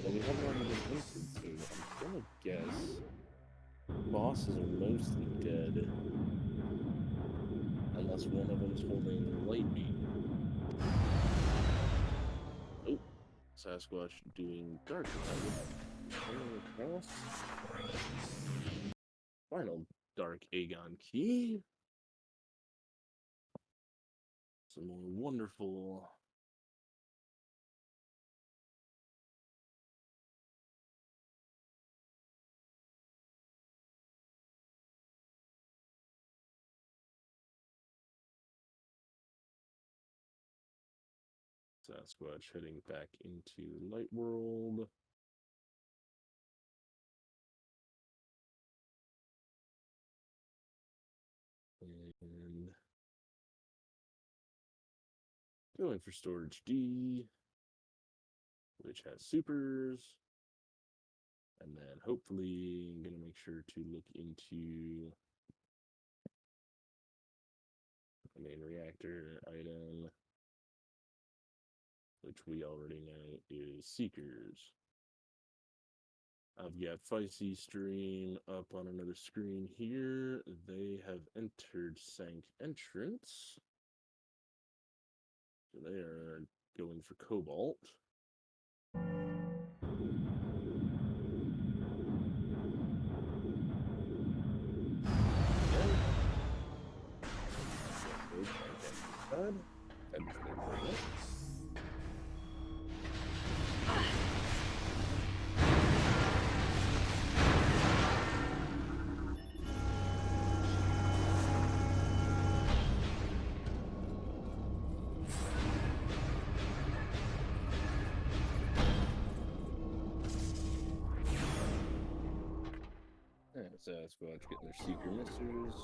And we haven't already been hinted to. I'm gonna guess bosses are mostly dead. Unless one of them's holding Light Beam. Oh, Sasquatch doing Dark across. Final Dark Aegon key. Some more wonderful Sasquatch heading back into Light World. And going for Storage D, which has supers. And then hopefully I'm going to make sure to look into the main reactor item, which we already know is Seekers. I've got Fysi stream up on another screen here. They have entered Sank Entrance. So they are going for Cobalt. Sasquatch getting their Seeker Misters.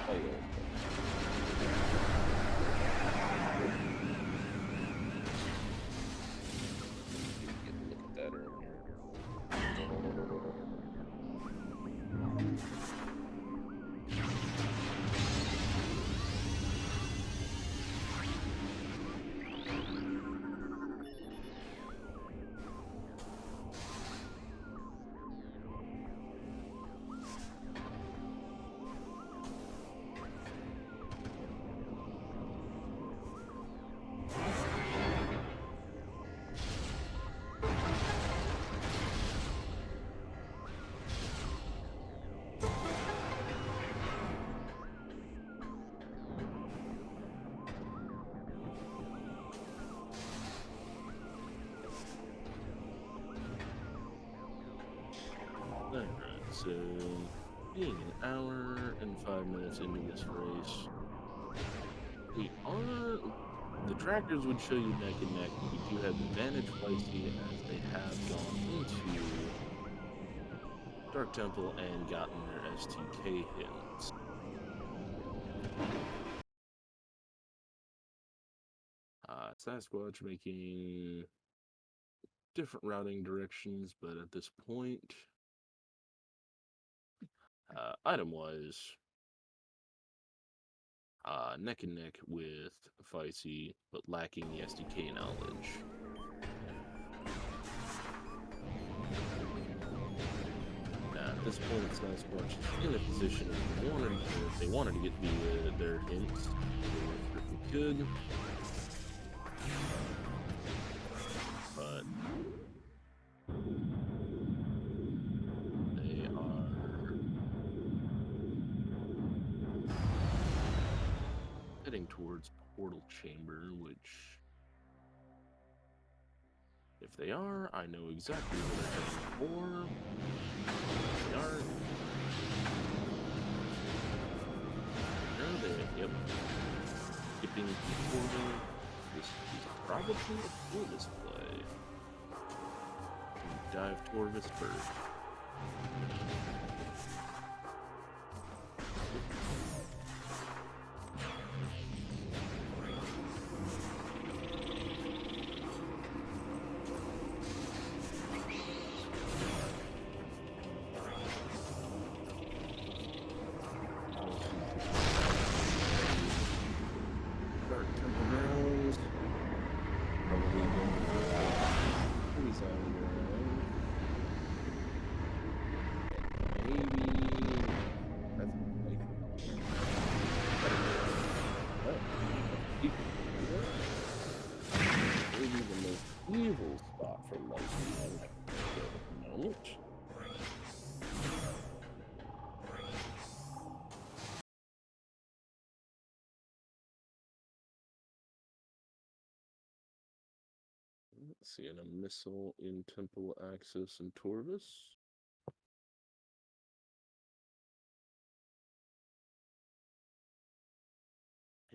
Oh, yeah. Look at that earlier. Alright, so being an hour and 5 minutes into this race, we are. The trackers would show you neck and neck, but we do have advantage Fysi as they have gone into Dark Temple and gotten their STK hints. Sasquatch making different routing directions, but at this point, item-wise, neck and neck with Fysi, but lacking the SDK knowledge. Now, at this point, Sasquatch is in a position if they wanted to get their hints, they could. But they are heading towards Portal Chamber, which, if they are, I know exactly what they're heading for. If they are. Yep. Skipping the portal. This is probably a full display. Dive Torvis bird. Evil spot for lightning at the moment. Let's see, and a missile in Temple Axis and Torvis.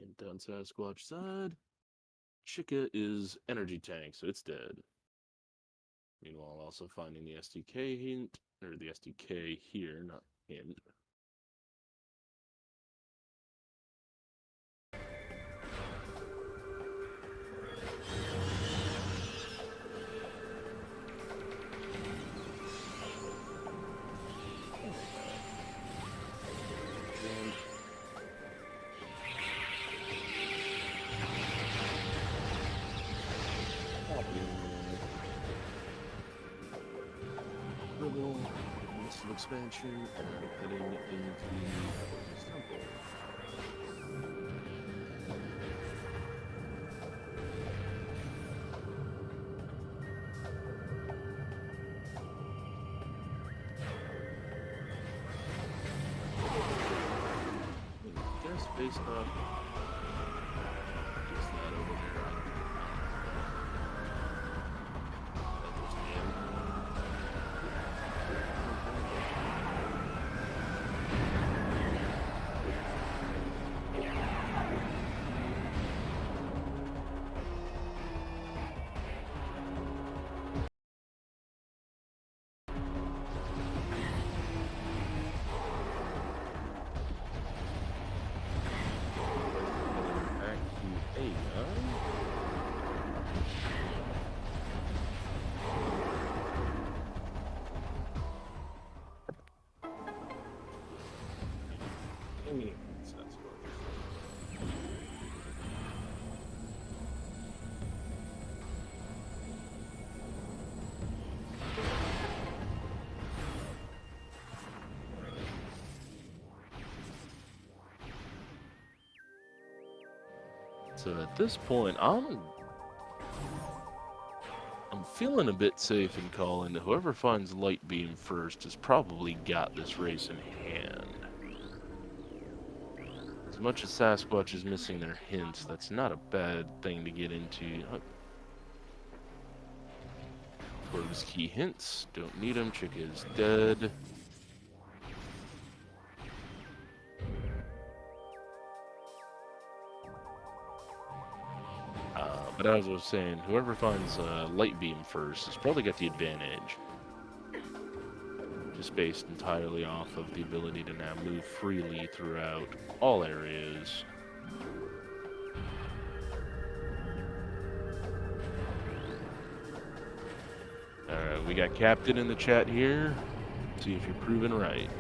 And down Sasquatch side, Chica is energy tank, so it's dead. Meanwhile, also finding the SDK hint, or the SDK here, not hint. Expansion and heading into the temple. Just based off just that over there, So at this point, I'm feeling a bit safe in calling that whoever finds Light Beam first has probably got this race in hand. As much as Sasquatch is missing their hints, that's not a bad thing to get into. Close key hints. Don't need them. Chick is dead. But as I was saying, whoever finds Light Beam first has probably got the advantage. Just based entirely off of the ability to now move freely throughout all areas. Alright, we got Captain in the chat here. See if you're proven right.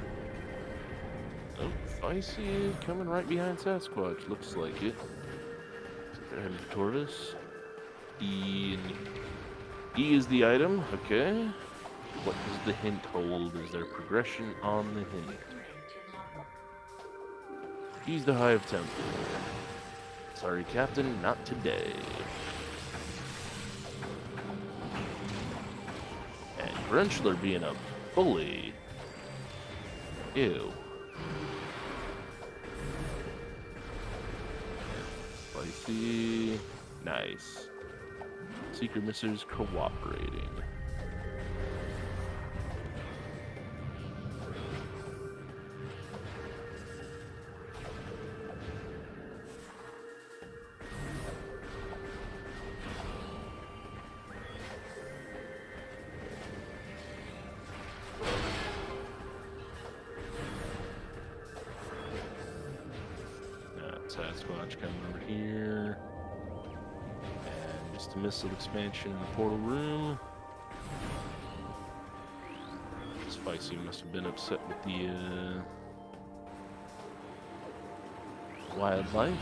Oh, Fysi coming right behind Sasquatch. Looks like it. They're heading to Torvis. E is the item. Okay. What does the hint hold? Is there progression on the hint? E's the Hive Temple. Sorry, Captain, not today. And Grenchler being a bully. Ew. Spicy. Nice. Secret Missers cooperating. Sasquatch coming over here. And just a missile expansion in the portal room. Spicy must have been upset with the wildlife.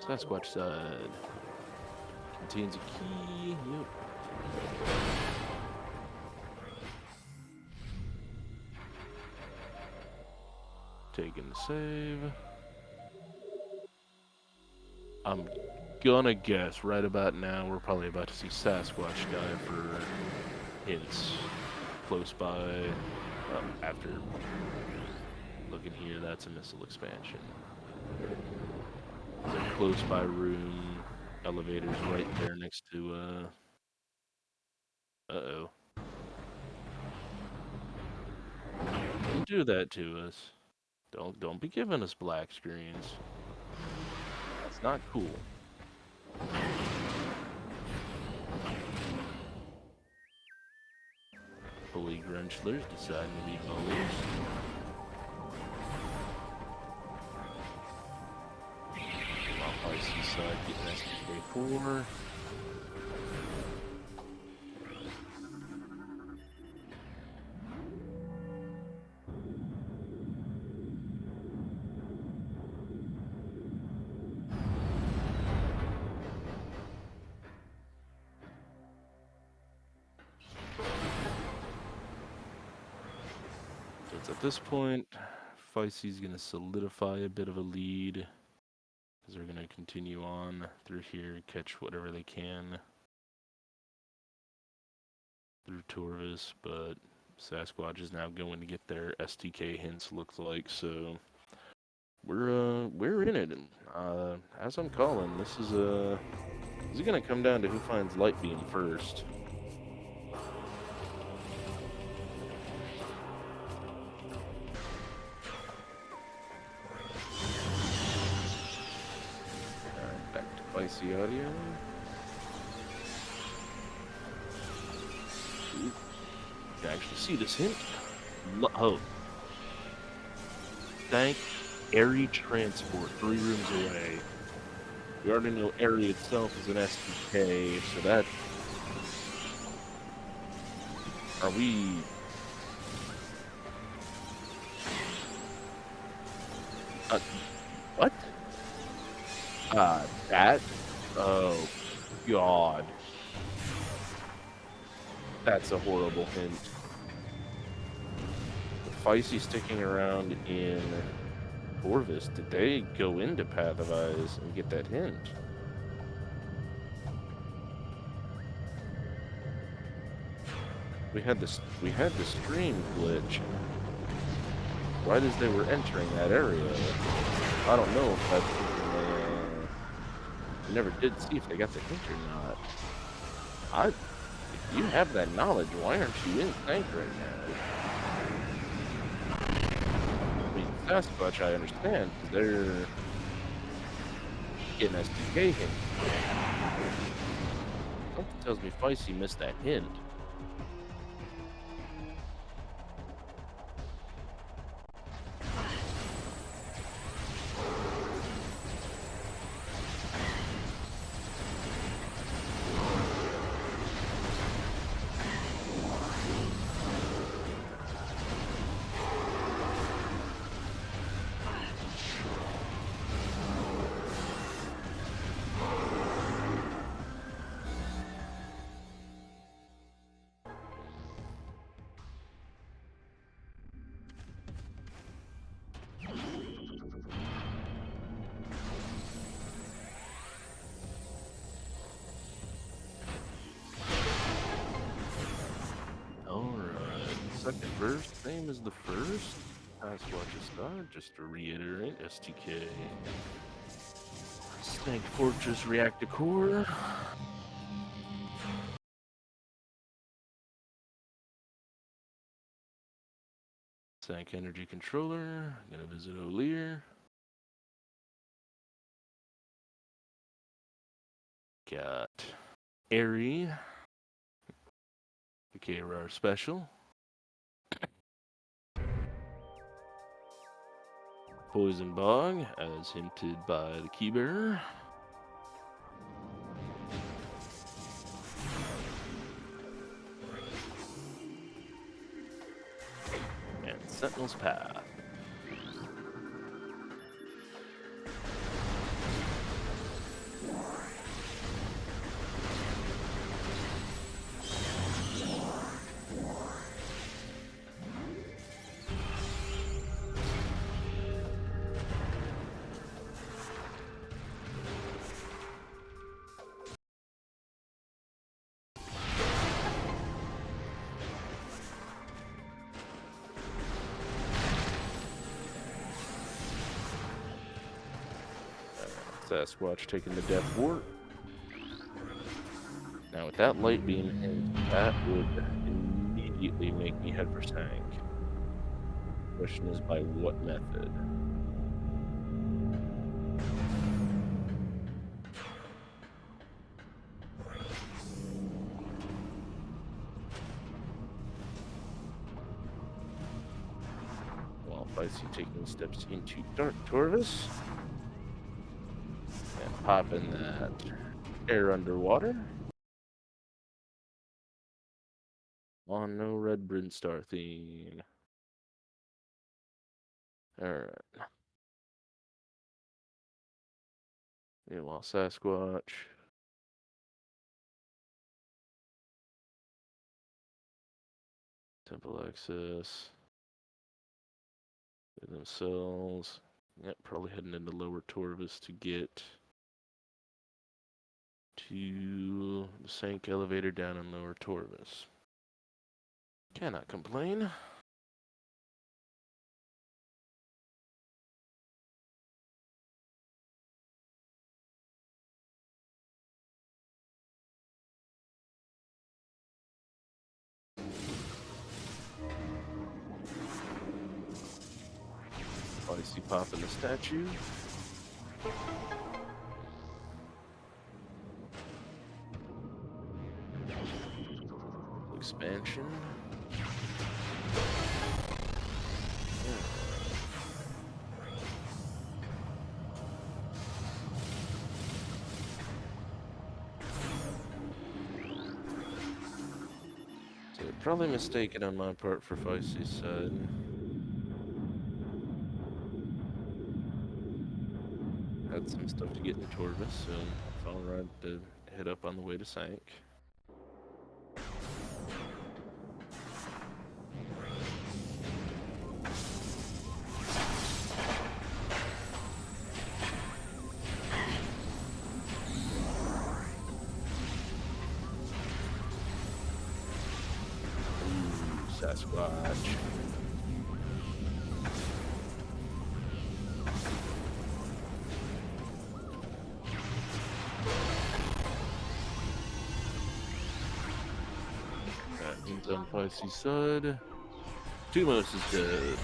Sasquatch side. Contains a key. Yep. Taking the save. I'm gonna guess right about now we're probably about to see Sasquatch die for hints close by. After looking here, that's a missile expansion. There's a close by room. Elevators right there next to uh-oh. Don't do that to us. Don't be giving us black screens. That's not cool. Bully Grunchlers deciding to be bullies. While Fysi side getting SDK4. At this point, Fysi's going to solidify a bit of a lead, because they're going to continue on through here, catch whatever they can through Torvis, but Sasquatch is now going to get their STK hints, looks like, so we're in it. And, as I'm calling, this is going to come down to who finds Light Beam first. Fysi audio. Ooh. You can actually see this hint. Oh. Thank Airy Transport, 3 rooms away. We already know Airy itself is an SDK, so that... Are we... what? That? Oh, God. That's a horrible hint. Fysi sticking around in Orvis, did they go into Path of Eyes and get that hint? We had the stream glitch right as they were entering that area. I don't know if that's something they never did see if they got the hint or not. If you have that knowledge, why aren't you in tank right now? I mean, Sasquatch, I understand, because they're getting SDK hint. Something tells me Fysi missed that hint. Second verse, same as the first. Sasquatch's God, just to reiterate, STK. Snake Fortress Reactor Core. Sank Energy Controller. Gonna visit O'Lear. Got Airy. The KRR Special. Poison Bog, as hinted by the Keybearer. And Sentinel's Path. Sasquatch taking the Death Wart. Now with that light beam hint, that would immediately make me head for tank. Question is by what method? Well, Fysi taking steps into Dark Torvis. And popping that air underwater. On no red Brinstar theme. Alright. Meanwhile, Sasquatch. Temple access. They themselves. Yep, probably heading into Lower Torvis to get to the Sank elevator down in Lower Torvis. Cannot complain. Fysi popping the statue. Expansion. So probably mistaken on my part for Fysi's side. Had some stuff to get in Torvis, so I'll ride to head up on the way to Sank. Sasquatch. He's on Fysi's side. Tumos is dead.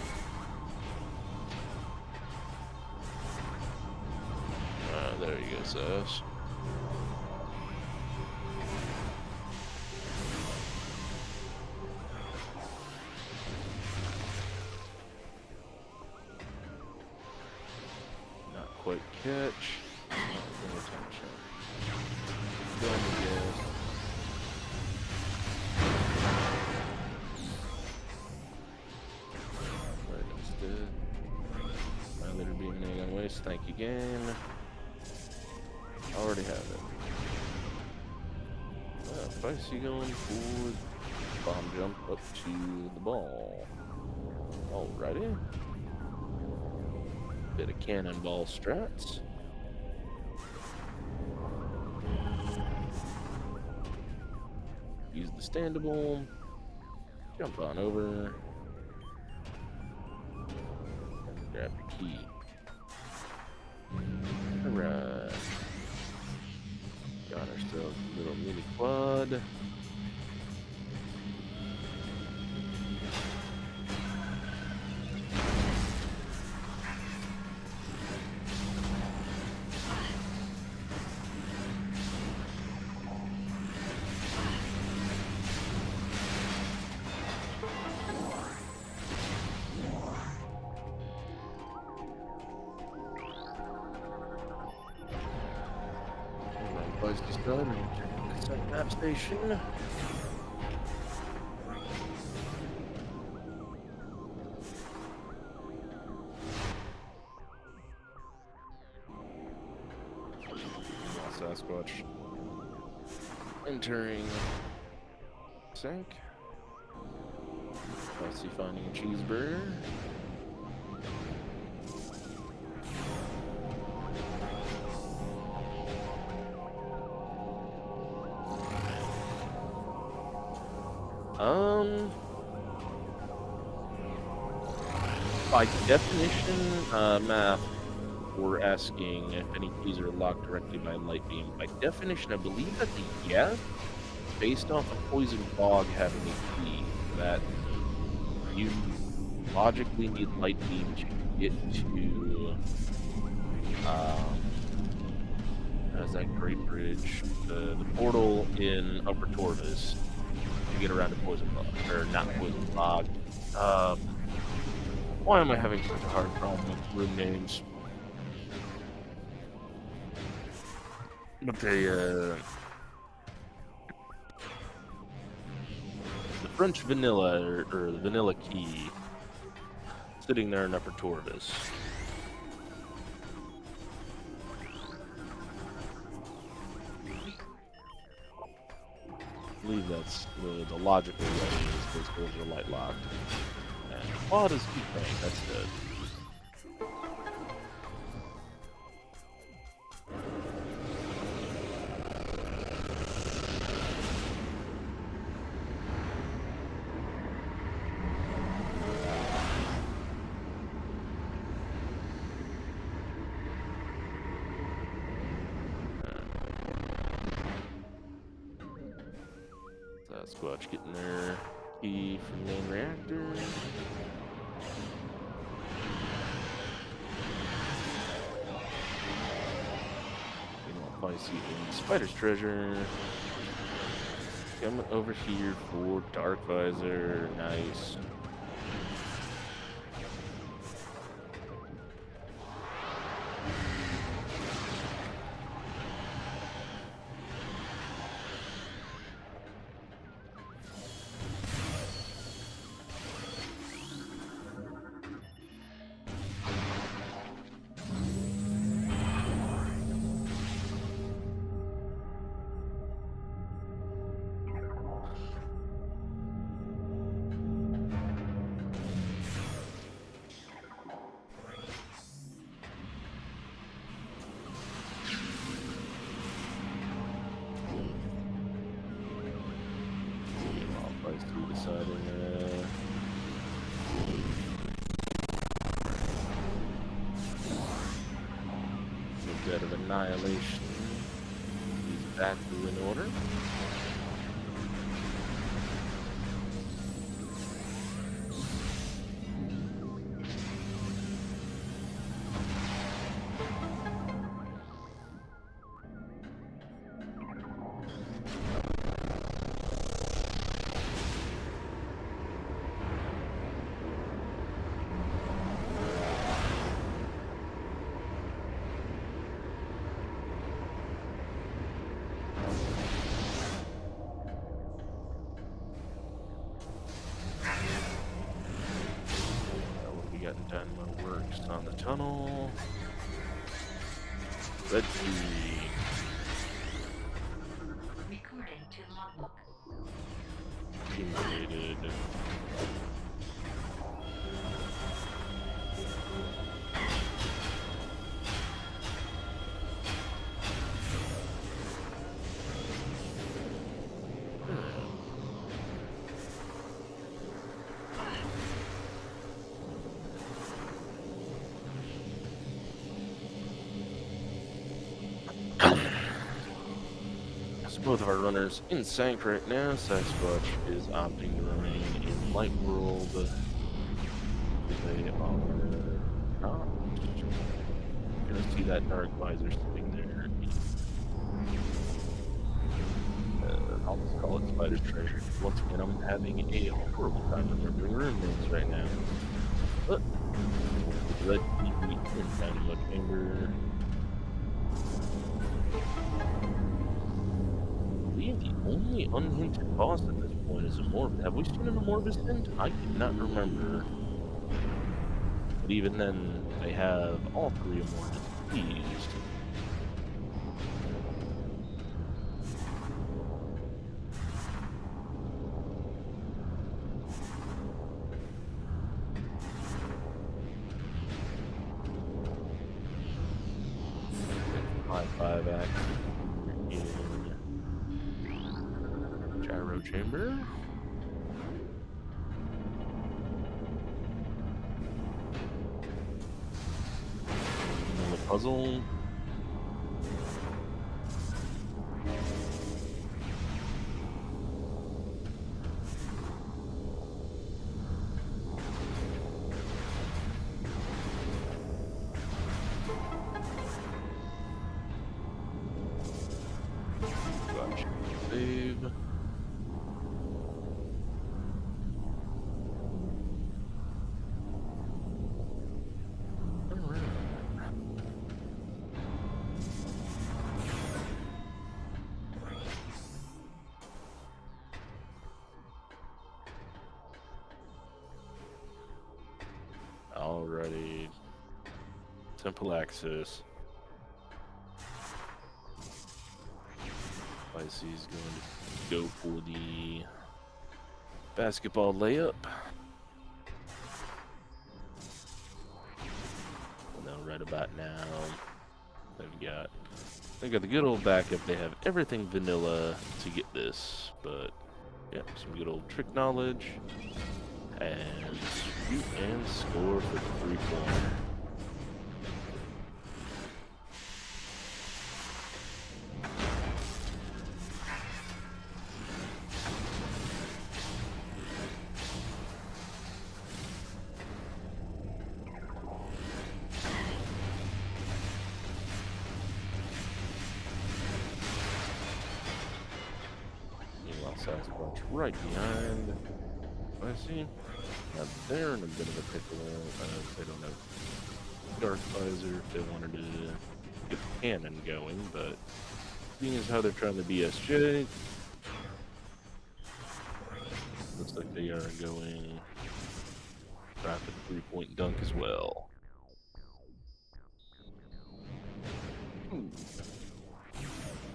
There you go, Sass. Not quite catch. Thank you, game. Already have it. Fysi going for bomb jump up to the ball. Alrighty. Bit of cannonball strats. Use the standable. Jump on over. And grab the key. Alright. Got ourselves a little mini quad. Fysi's done. It's at map station. Sasquatch entering sink. Fysi finding a cheeseburger. By definition, math, we're asking if any keys are locked directly by light beam. By definition, I believe that the yes, based off of Poison Fog having a key, that you logically need light beam to get to, as that Great Bridge, the portal in Upper Torvis, to get around to Poison Fog, or not Poison Fog. Why am I having such a hard problem with room names? But the French vanilla, or the vanilla key, sitting there in Upper Torvis. I believe that's the logical way is those doors are light locked. And quad is keep playing, that's good. Sasquatch getting their key from the main reactor. Fysi in Spider's Treasure. Coming over here for Dark Visor. Nice. bit of annihilation is back in order. Dynamo works on the tunnel. Let's see. Recording to logbook. Accumulated. Both of our runners in sync right now. Sasquatch is opting to remain in Light World. They are not gonna see that dark visor sitting there. I'll just call it Spider's Treasure. Once again, I'm having a horrible time remembering roommates right now. But let me be in Dynamo Chamber. The only unhinted boss at this point is a Morbid. Have we seen an Morbid hint? I cannot remember. But even then, they have all three Morbid used. High five action in Gyro Chamber. Another puzzle. Gotcha. Save. Alrighty. Temple access. Fysi's going to go for the basketball layup. Well, right about now, they've got the good old backup. They have everything vanilla to get this, but yeah, some good old trick knowledge. And shoot and score for the 3-pointer. Meanwhile, Sasquatch right behind. I see. Now they're in a bit of a pickle. They don't have Dark Visor if they wanted to get the cannon going, but seeing as how they're trying to BSJ, looks like they are going rapid 3-point dunk as well.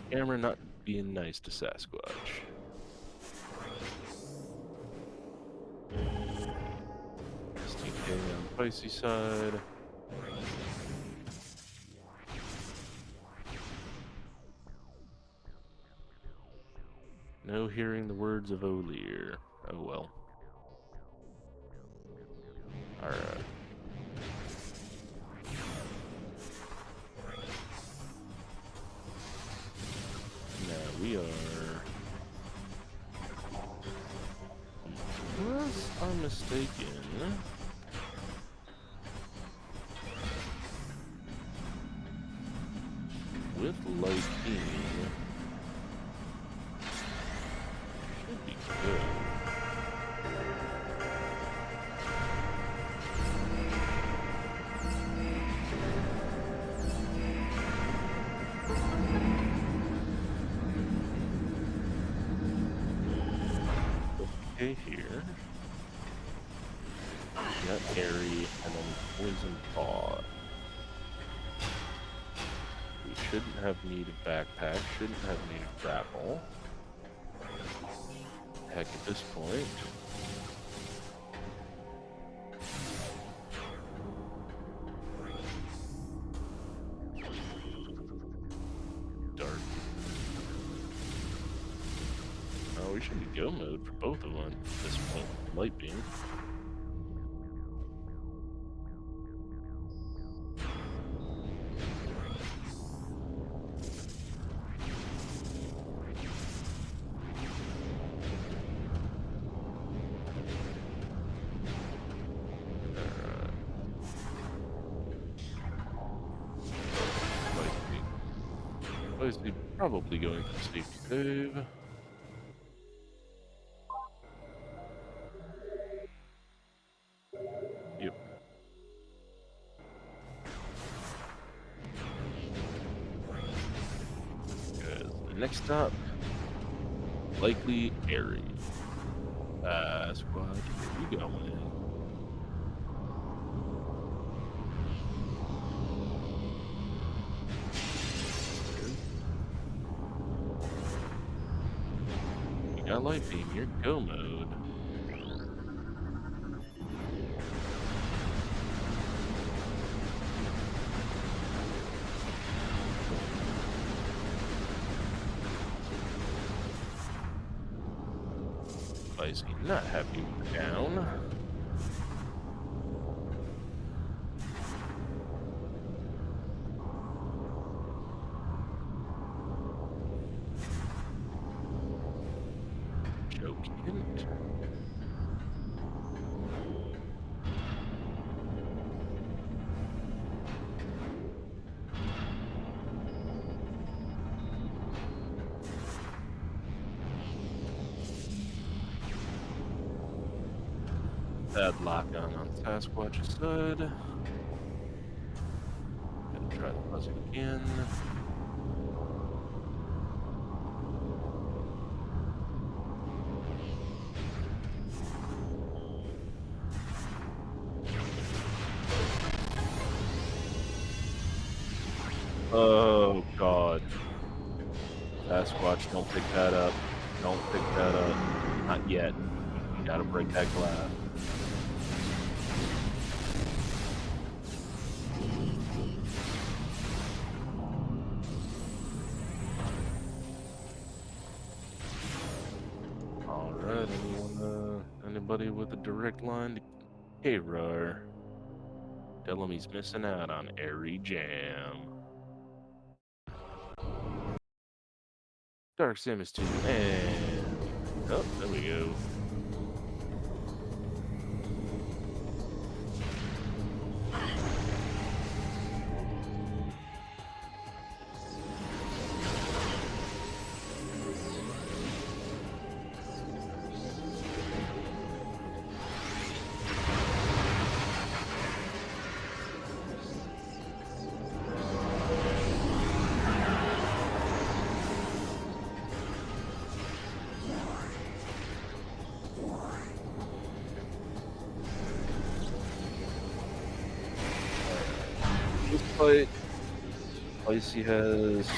Camera not being nice to Sasquatch. STK on the Fysi side. No hearing the words of O'Lear. Oh well. Alright. unless I'm mistaken, with light beam, should be good. Okay, here. Got airy and then poison paw. We shouldn't have needed backpack, shouldn't have needed grapple. Heck, at this point. Dark. Oh, we should be go mode for both of them at this point. Light beam. Fysi probably going for safety save. Yep. Good. Next up, likely airy. Squad, where you going? You got light beam, you're go mode. Fysi not happy with the down. Joking. Bad lock on Sasquatch's side. Gonna try the buzzer again. Oh god. Sasquatch, don't pick that up. Don't pick that up. Not yet. You gotta break that glass. Alright, anybody with a direct line to K-Rar? Tell him he's missing out on Airy Jam. Dark Samus 2, and... oh, there we go. This fight, Fysi has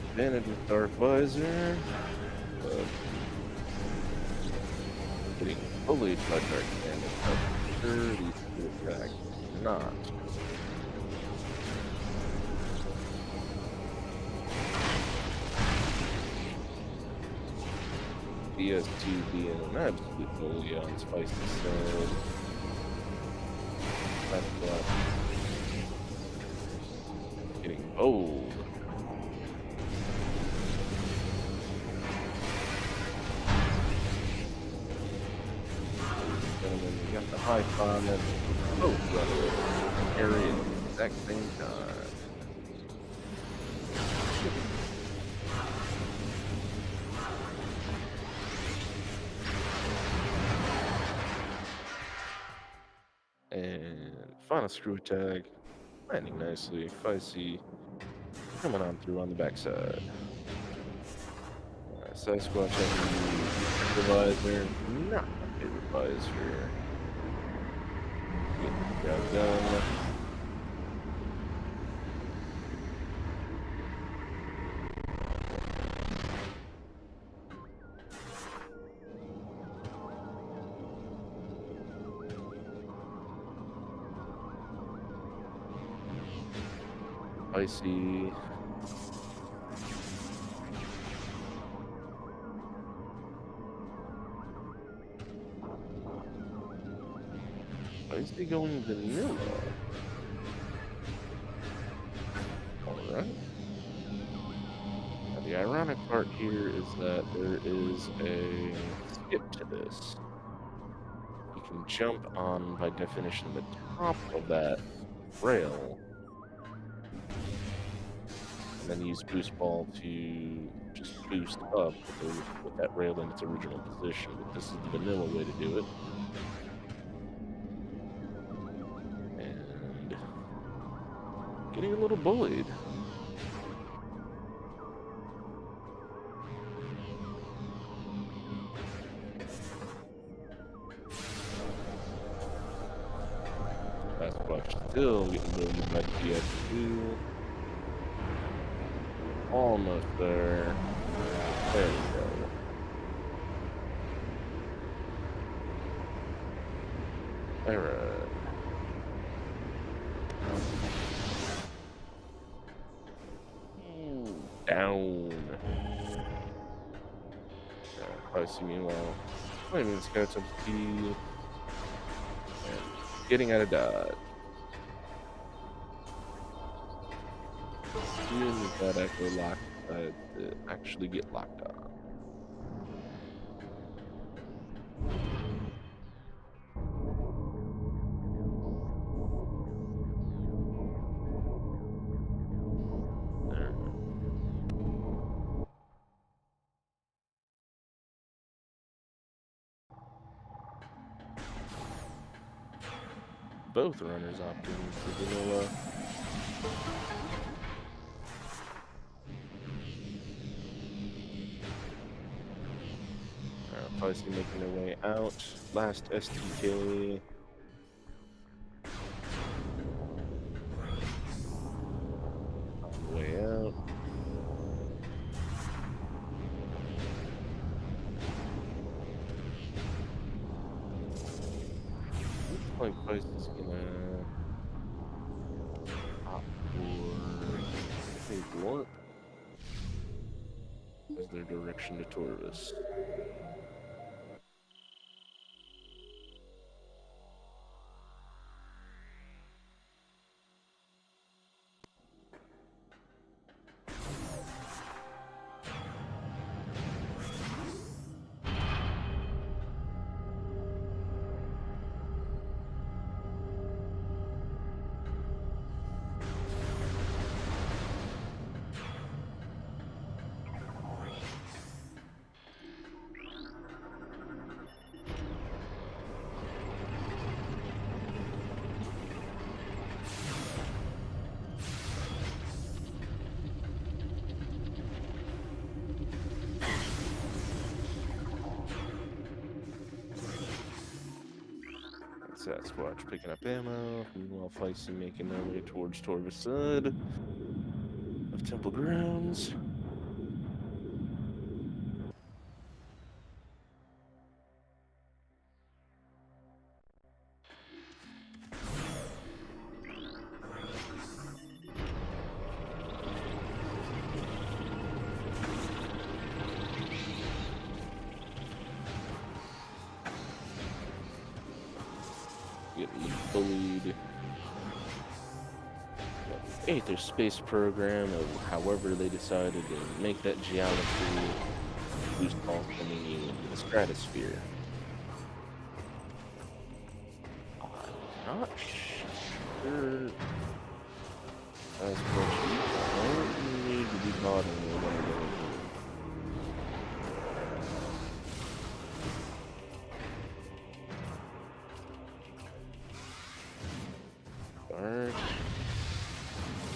advantage with Dark Visor, but getting bullied by Dark Damage. 30 to attack, not. BS2 being an absolute bully on Fysi's side. That's what. Getting bold. got the high five. Both runners carry at the exact same time. And final screw attack, landing nicely. Fysi coming on through on the backside. Sasquatch Randomizer, not my favorite visor. Getting the job done. Fysi. Fysi going vanilla. Alright. Now the ironic part here is that there is a skip to this. You can jump on, by definition, the top of that rail, and then use boost ball to just boost up with that rail in its original position. But this is the vanilla way to do it. And getting a little bullied. Sasquatch still getting bullied by TF2. Almost there. There we go. Alright. Down. Fysi meanwhile, claiming scouts up speed and getting out of dodge. Seeing that echo lock to actually get locked on. There. Both runners opting for vanilla. Fysi making their way out. Last STK. On the way out. Looks like Fysi's gonna opt for a warp as their direction to Torvis. Sasquatch picking up ammo, meanwhile Fysi making their way towards Torvis' side of Temple Grounds. Getting bullied. Aether space program, or however they decided to make that geometry boost ball sending you into the stratosphere. Not sure. As much you don't need to be bothering me when I go in here.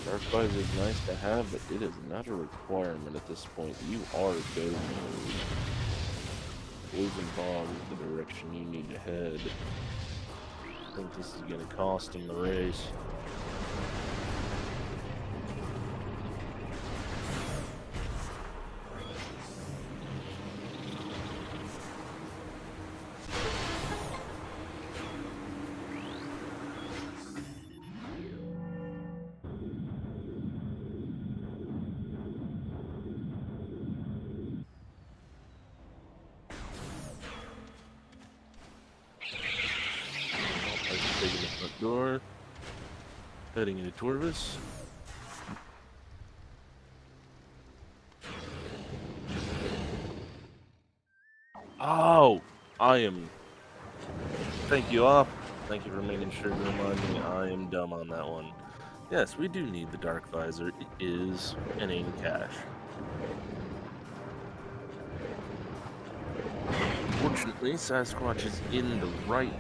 Dark Visor is nice to have, but it is not a requirement at this point. You are go mode. Poison Bomb is the direction you need to head. I think this is going to cost him the race. Taking the front door, heading into Torvis. Oh, I am. Thank you, Op. Thank you for making sure to remind me. I am dumb on that one. Yes, we do need the Dark Visor. It is an aim cache. Fortunately, Sasquatch is in the right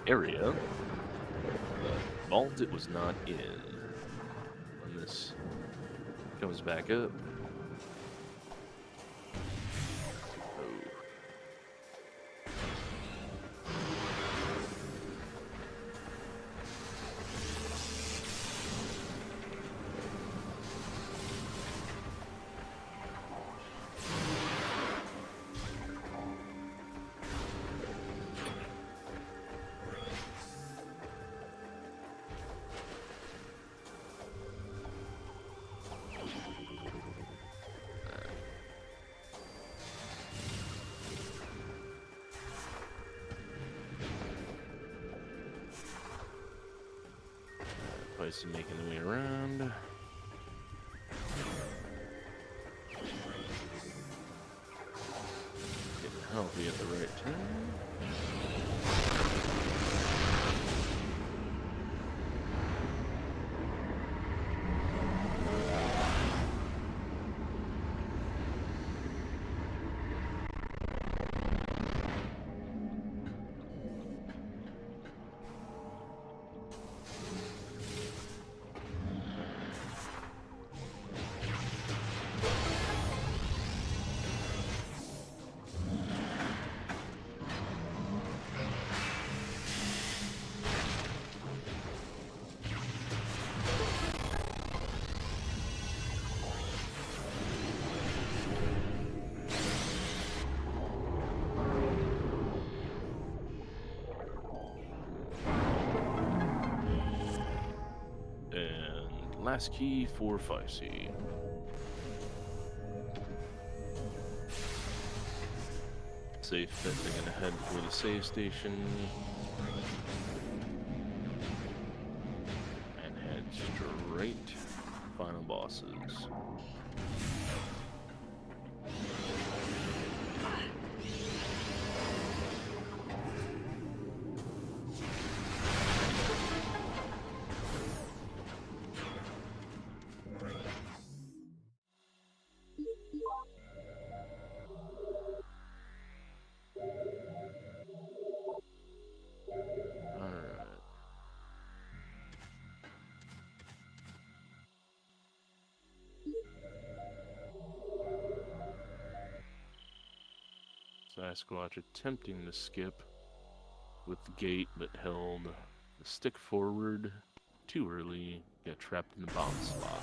area. The vault it was not in. When this comes back up. Fysi making the way around. Getting healthy at the right time. Last key for Fysi. Safe bet they're gonna head for the save station. And head straight. Final bosses. Sasquatch attempting to skip with the gate, but held the stick forward too early, got trapped in the bomb slot.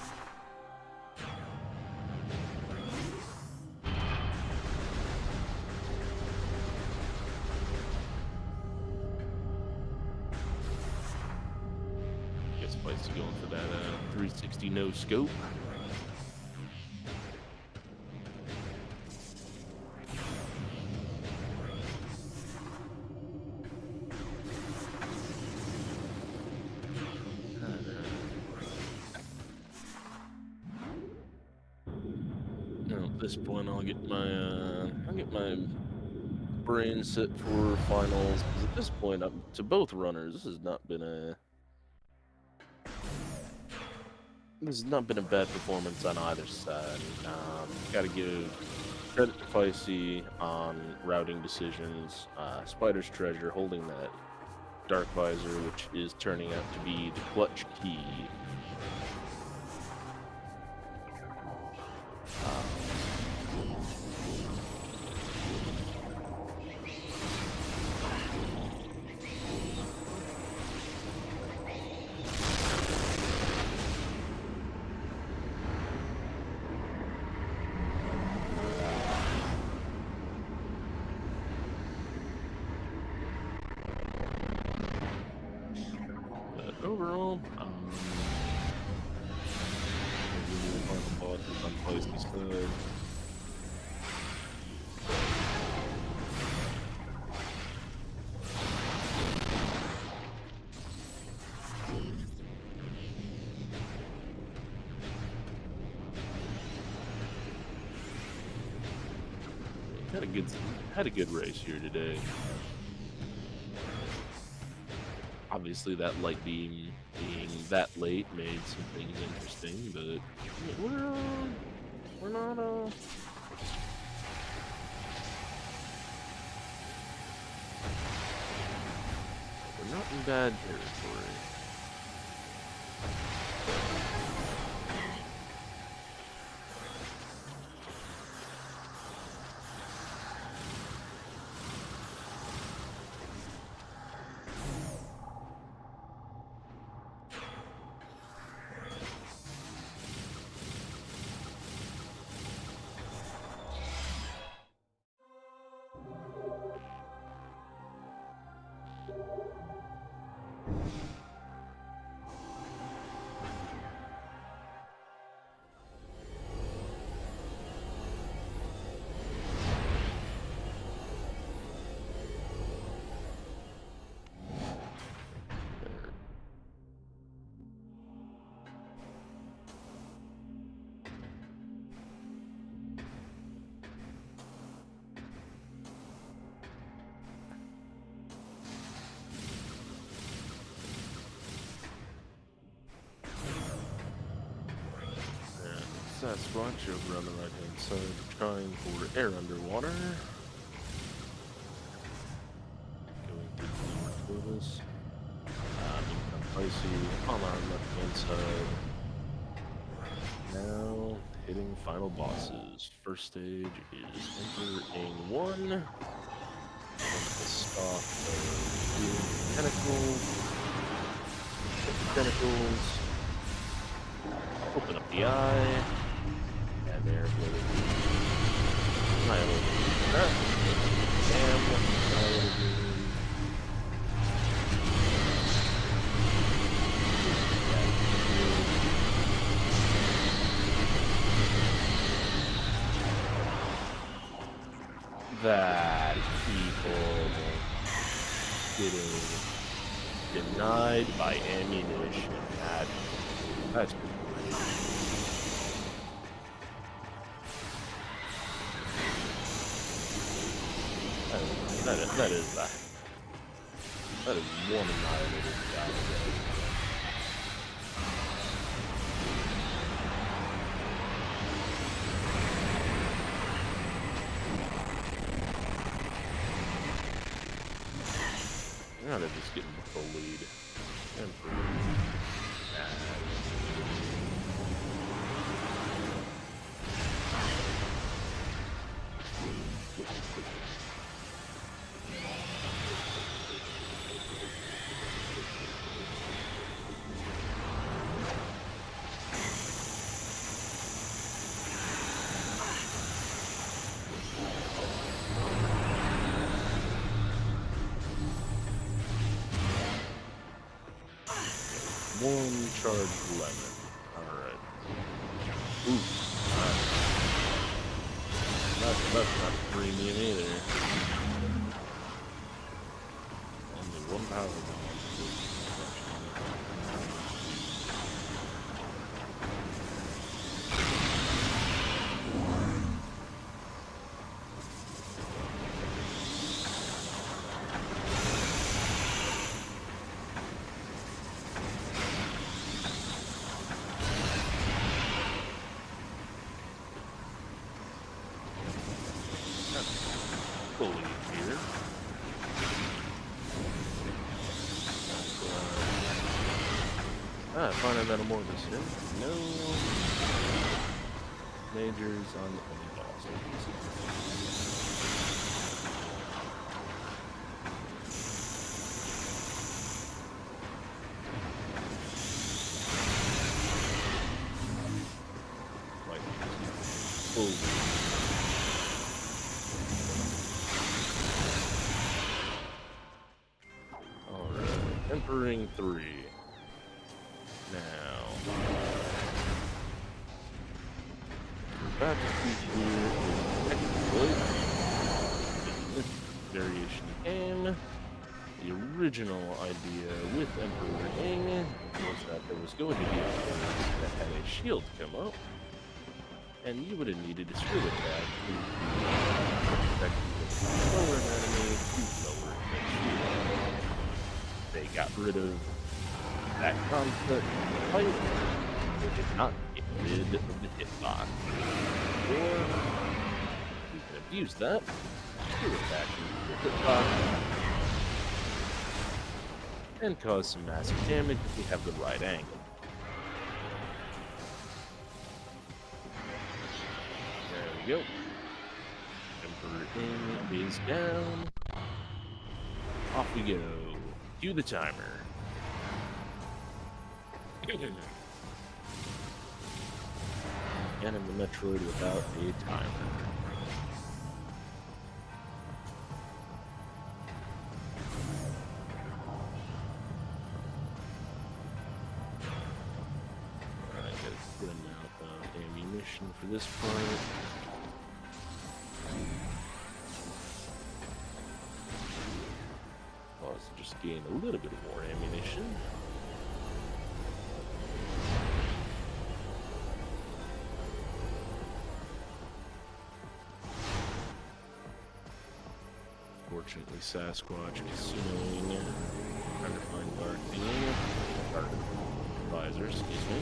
Guess Fysi going for that 360 no scope. At this point, I'll get my brain set for finals, because at this point, to both runners, this has not been a bad performance on either side. Gotta give credit to Fysi on routing decisions. Spider's Treasure holding that Dark Visor, which is turning out to be the clutch key. Overall, final boss is on Fysi's side. Had a good race here today. Obviously, that light beam being that late made some things interesting, but we're not in bad territory. Sasquatch over on the right hand side, trying for air underwater. Going through the tortoise. Fysi on our left hand side. Now hitting final bosses. First stage is Emperor 1. And the stock of tentacles. Open up the eye. And there it goes. That people getting denied by ammunition. That's pretty great. That is one annihilated guy. Now they're just getting bullied. One charged lemon. Alright. Ooh. That's not premium either. Only one power bomb. here. Final metamorphosis here. No majors on the only boss. Alright, Emperor 3. Now, we're about to see here this variation game. The original idea with Emperor Ing was that there was going to be a character that had a shield come up, and you would have needed a skill attack to protect the lower enemy to lower the shield. They got rid of that concept in the fight. They did not get rid of the hitbox. Or you can abuse that. Skill attack into the hitbox. And cause some massive damage if you have the right angle. There we go. Emperor in is down. Off we go. Cue the timer. And in the Metroid without a timer. Alright, got a good amount of ammunition for this part. Let's just gain a little bit more ammunition. Fortunately, Sasquatch casinoing, trying to find Dark Visor, excuse me.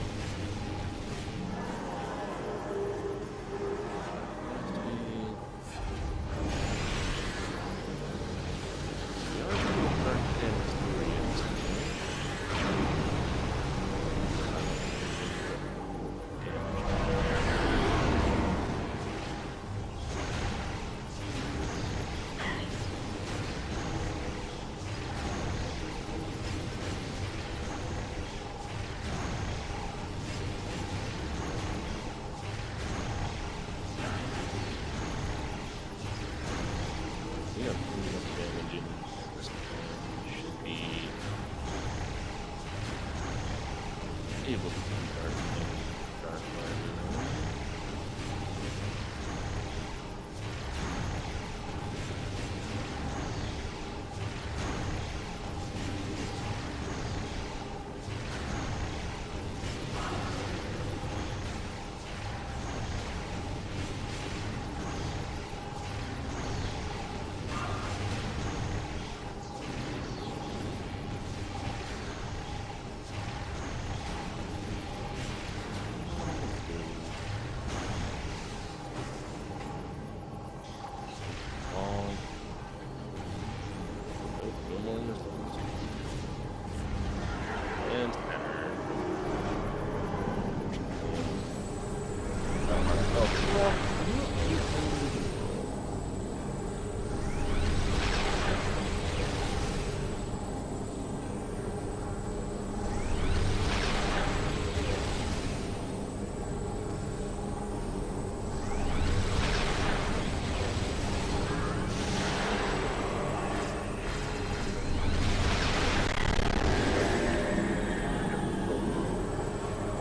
Able to do dark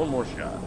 One more shot.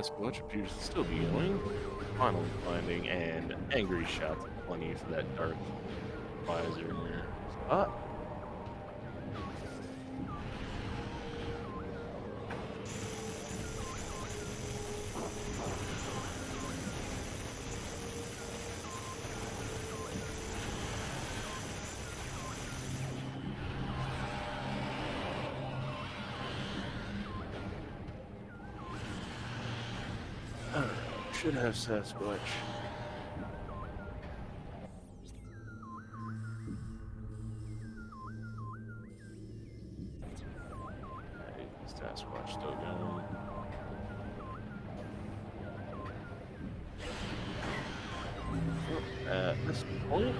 Sasquatch appears to still be going, finally finding an angry shots plenty for that dark visor spot. Alright, should have Sasquatch. Alright, Sasquatch still going. At this point,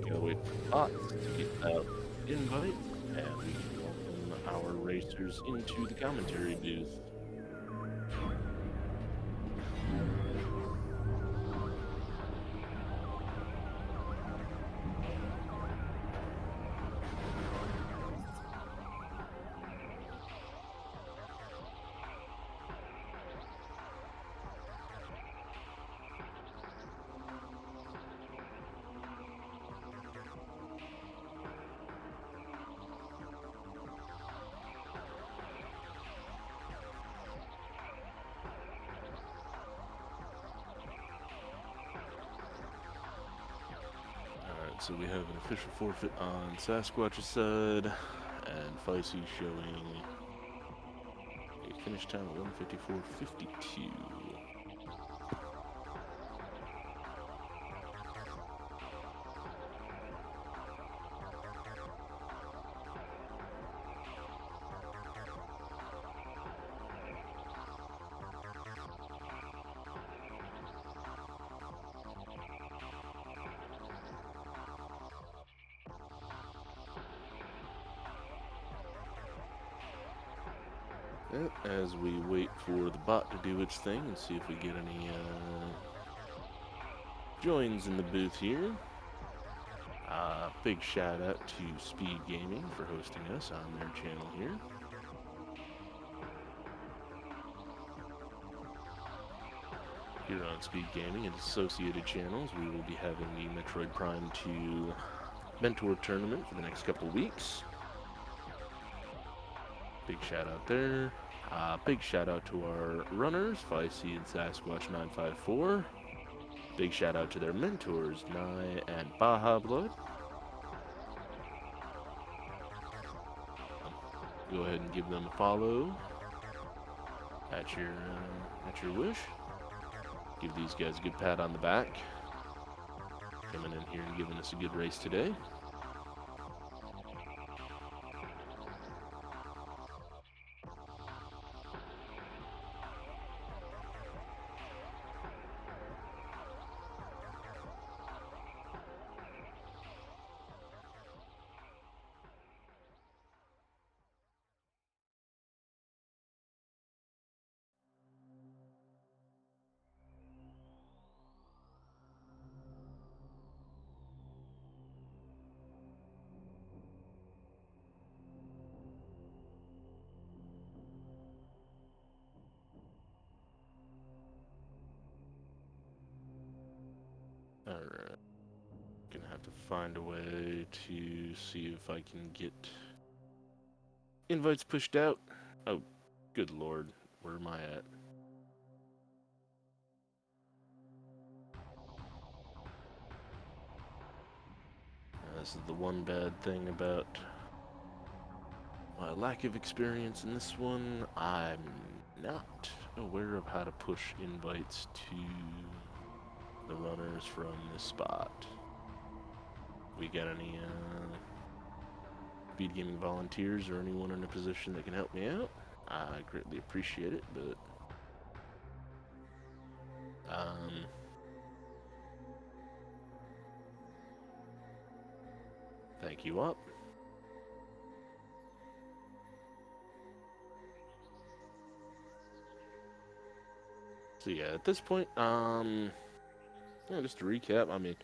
gotta wait for bots to get out invite, and we can welcome our racers into the commentary booth. So we have an official forfeit on Sasquatch's side, and Fysi showing a finish time of 154.52. As we wait for the bot to do its thing and see if we get any joins in the booth here. Big shout out to SpeedGaming for hosting us on their channel here. Here on SpeedGaming and associated channels, we will be having the Metroid Prime 2 Mentor Tournament for the next couple of weeks. Big shout out there. Big shout out to our runners, Fysi and Sasquatch954. Big shout out to their mentors, Naii and BajaBlood. Go ahead and give them a follow at your wish. Give these guys a good pat on the back. Coming in here and giving us a good race today. Alright. Gonna have to find a way to see if I can get invites pushed out. Oh, good lord. Where am I at? This is the one bad thing about my lack of experience in this one. I'm not aware of how to push invites to the runners from this spot. We got any SpeedGaming volunteers or anyone in a position that can help me out? I greatly appreciate it, but thank you up. So yeah, at this point, yeah, just to recap, I mean,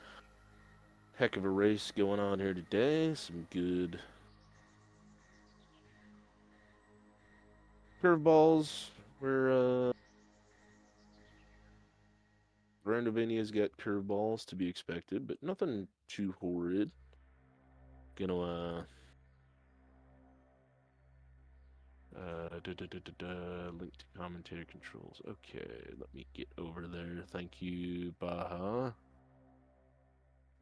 heck of a race going on here today. Some good curveballs. We're Randomania's got curveballs to be expected, but nothing too horrid. Gonna link to commentator controls. Okay, let me get over there. Thank you, Baja.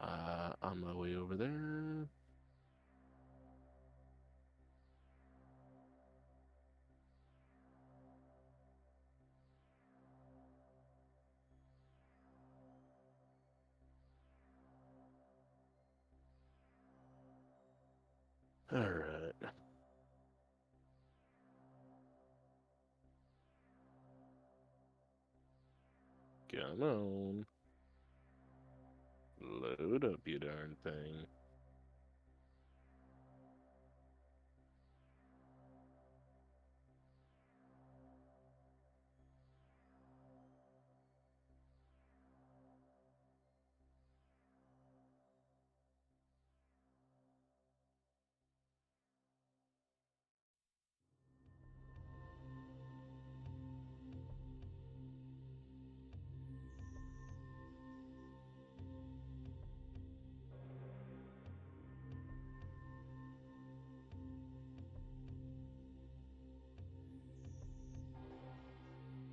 On my way over there. All right. Come on. Load up, you darn thing.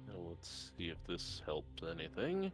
Now let's see if this helps anything.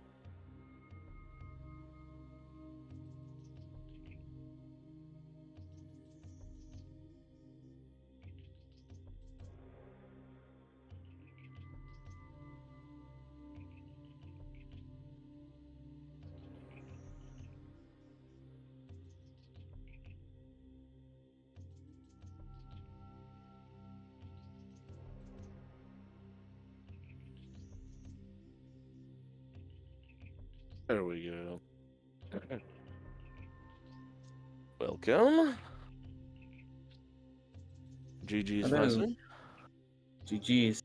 There we go. Welcome. GG's Hello. Fysi. GG's.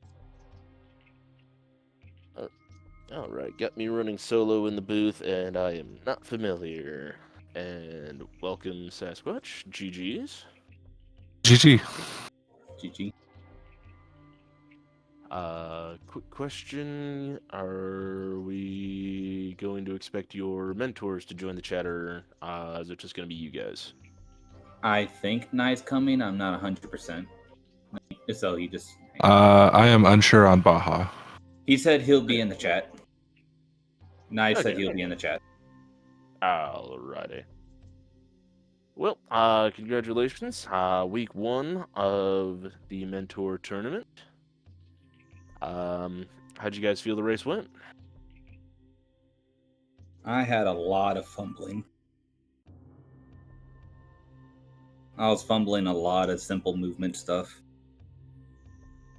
Alright, got me running solo in the booth, and I am not familiar. And welcome, Sasquatch. GG's. GG. GG. Quick question. Are we going to expect your mentors to join the chatter? Is it just going to be you guys? I think Nai's coming. I'm not 100%. So he just. I am unsure on Baja. He said he'll be in the chat. Nai said Okay. he'll be in the chat. Alrighty. Well, congratulations. Week 1 of the mentor tournament. How'd you guys feel the race went? I had a lot of fumbling. I was fumbling a lot of simple movement stuff.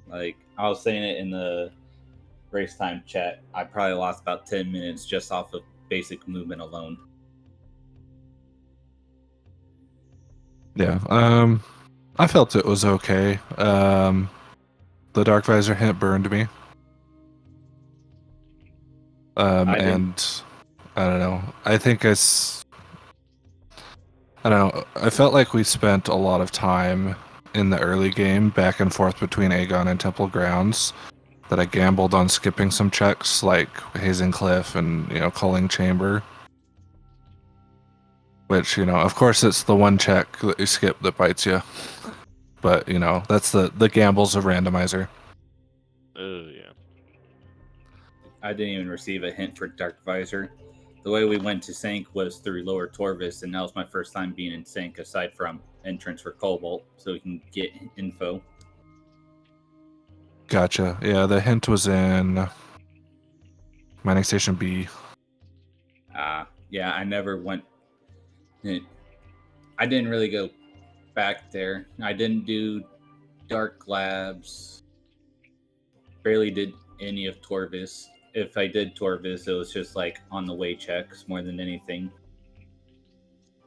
Like, I was saying it in the race time chat. I probably lost about 10 minutes just off of basic movement alone. Yeah. I felt it was okay. The dark visor hint burned me. And I don't know. I think I don't know. I felt like we spent a lot of time in the early game back and forth between Aegon and Temple Grounds that I gambled on skipping some checks like Hazing Cliff and, Culling Chamber. Which, of course it's the one check that you skip that bites you. But, that's the gambles of Randomizer. Oh, yeah. I didn't even receive a hint for Dark Visor. The way we went to Sync was through Lower Torvis, and that was my first time being in Sync aside from entrance for Cobalt, so we can get info. Gotcha. Yeah, the hint was in Mining Station B. Yeah, I never went. I didn't really go back there. I didn't do Dark Labs. Barely did any of Torvis. If I did Torvis, it was just like on the way checks more than anything.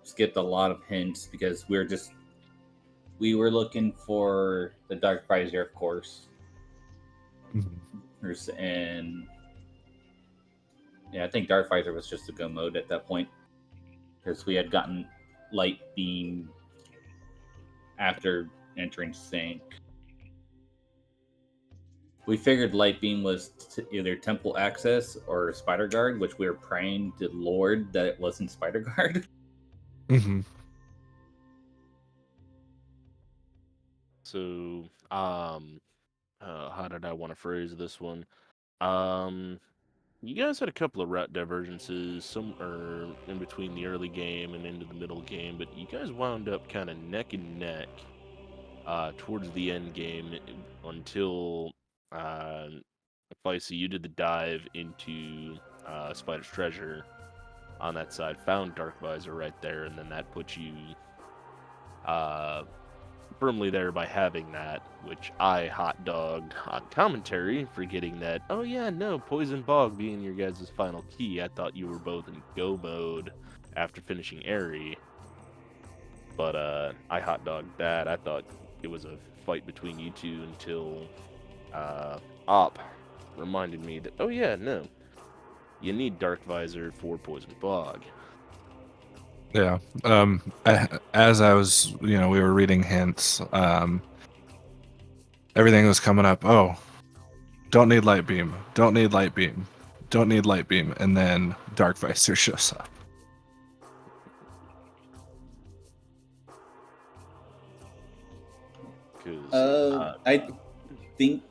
Skipped a lot of hints because we were looking for the Dark Visor, of course. And yeah, I think Dark Visor was just a go mode at that point because we had gotten Light Beam after entering Sync. We figured light beam was either temple access or spider guard, which we were praying to Lord that it wasn't spider guard. Hmm. So, how did I want to phrase this one? Um, you guys had a couple of route divergences, some or in between the early game and into the middle game, but you guys wound up kind of neck and neck towards the end game until uh, Fysi, you did the dive into Spider's Treasure on that side, found Dark Visor right there, and then that put you uh, firmly there by having that, which I hot dogged on commentary, forgetting that, oh yeah, no, Poison Bog being your guys' final key. I thought you were both in go mode after finishing Airy, but I hot dogged that. I thought it was a fight between you two until Op reminded me that, oh yeah, no, you need Dark Visor for Poison Bog. Yeah. As I was, we were reading hints. Everything was coming up. Oh, don't need light beam. Don't need light beam. Don't need light beam. And then Dark Visor shows up. I think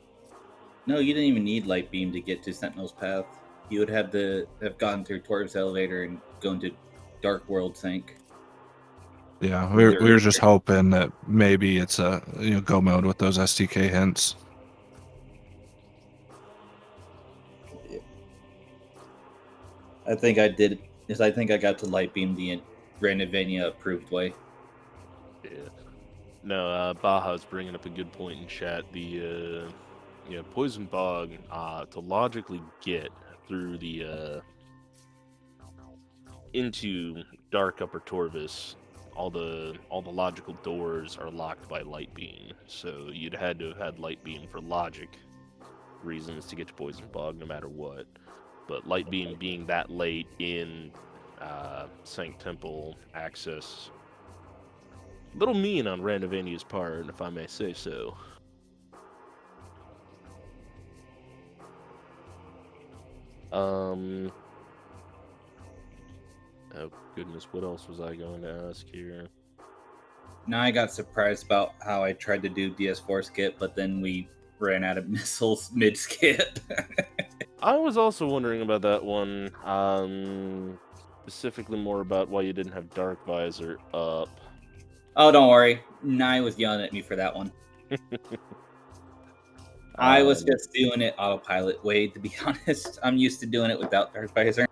no, you didn't even need light beam to get to Sentinel's Path. You would have to have gone through Torv's elevator and gone to Dark World Sync. Yeah, we were just hoping that maybe it's a go mode with those SDK hints. I think I did. Is I think I got to light beam the Randomizer approved way. Yeah. No, Baja's bringing up a good point in chat. The Poison Bog to logically get through the into Dark Upper Torvis, all the logical doors are locked by Light Beam. So you'd had to have had Light Beam for logic reasons to get to Poison Bog, no matter what. But Light Beam being that late in Sanct Temple access, little mean on Randovania's part, if I may say so. Oh goodness, what else was I going to ask here? Now I got surprised about how I tried to do DS4 skip, but then we ran out of missiles mid skip. I was also wondering about that one. Specifically more about why you didn't have Dark Visor up. Oh, don't worry. Naii was yelling at me for that one. I was just doing it autopilot way, to be honest. I'm used to doing it without Dark Visor.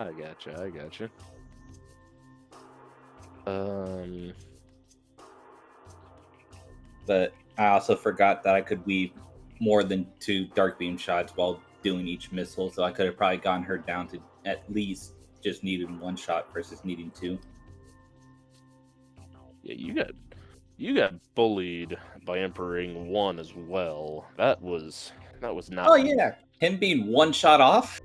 I gotcha. But I also forgot that I could weave more than 2 Dark Beam shots while doing each missile, so I could have probably gotten her down to at least just needing 1 shot versus needing 2. Yeah, you got bullied by Emperor 1 as well. That was not. Oh yeah, him being 1 shot off,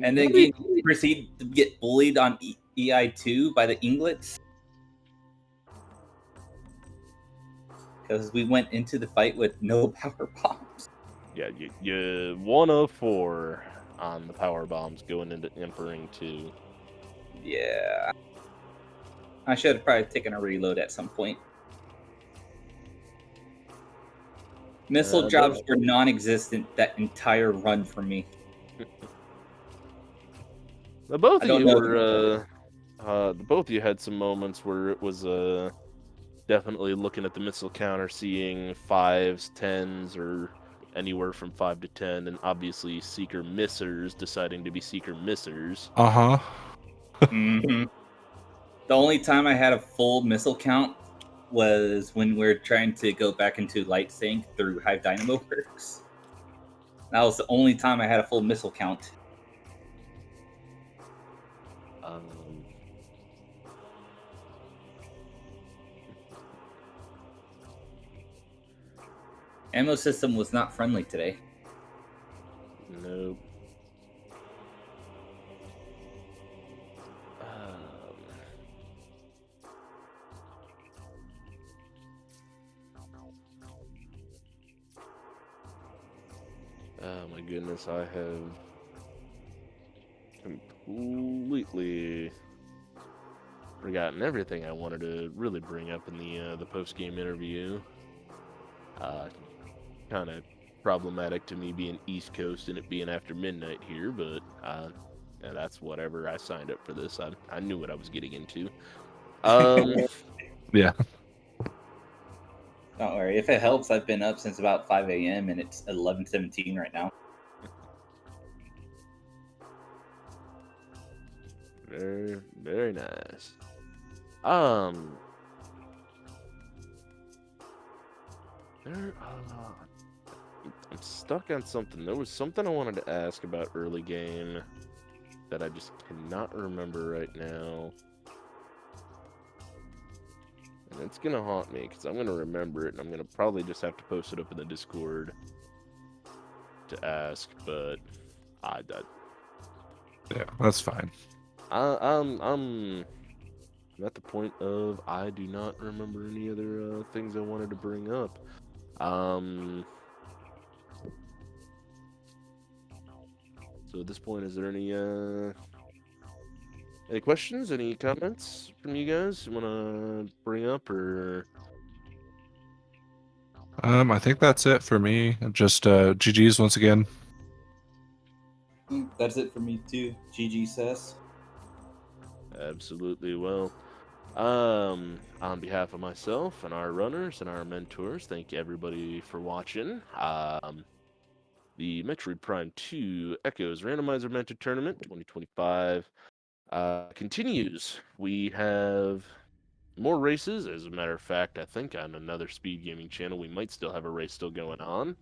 and then proceed to get bullied on EI2 by the Inglets because we went into the fight with no power bombs. Yeah, you 1 of 4 on the power bombs going into Emperor 2. Yeah. I should have probably taken a reload at some point. Missile drops were non-existent that entire run for me. Now, both of you had some moments where it was definitely looking at the missile counter, seeing 5s, 10s, or anywhere from 5 to 10, and obviously Seeker Missers deciding to be Seeker Missers. Mm-hmm. The only time I had a full missile count was when we were trying to go back into Light Sync through Hive Dynamo Works. That was the only time I had a full missile count. Ammo system was not friendly today. Nope. my goodness, I have completely forgotten everything I wanted to really bring up in the post-game interview. Kind of problematic to me being East Coast and it being after midnight here, but yeah, that's whatever. I signed up for this. I knew what I was getting into. Yeah. Don't worry. If it helps, I've been up since about 5 a.m. and it's 11:17 right now. Very, very nice. I'm stuck on something. There was something I wanted to ask about early game that I just cannot remember right now. And it's gonna haunt me because I'm gonna remember it and I'm gonna probably just have to post it up in the Discord to ask, but Yeah, that's fine. I'm at the point of I do not remember any other things I wanted to bring up. So at this point, is there any questions, any comments from you guys you want to bring up, or? I think that's it for me. Just GG's once again. That's it for me too. GG Sess. Absolutely. Well, on behalf of myself and our runners and our mentors, thank everybody for watching. The Metroid Prime 2 Echoes Randomizer Mentor Tournament 2025 continues. We have more races. As a matter of fact, I think on another Speed Gaming channel, we might still have a race still going on.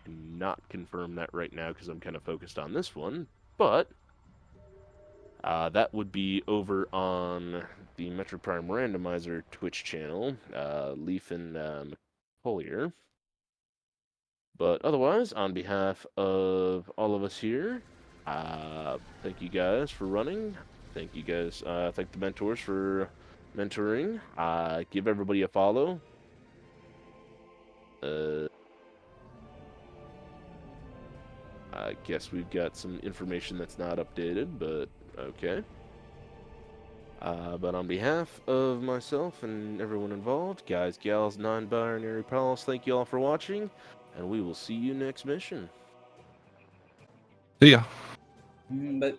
Not confirm that right now because I'm kind of focused on this one, but that would be over on the Metroid Prime Randomizer Twitch channel, Leaf and Collier. But otherwise, on behalf of all of us here, thank you guys for running. Thank you guys. Thank the mentors for mentoring. Give everybody a follow. I guess we've got some information that's not updated, but okay. But on behalf of myself and everyone involved, guys, gals, non-binary pals, thank you all for watching, and we will see you next mission. See ya. But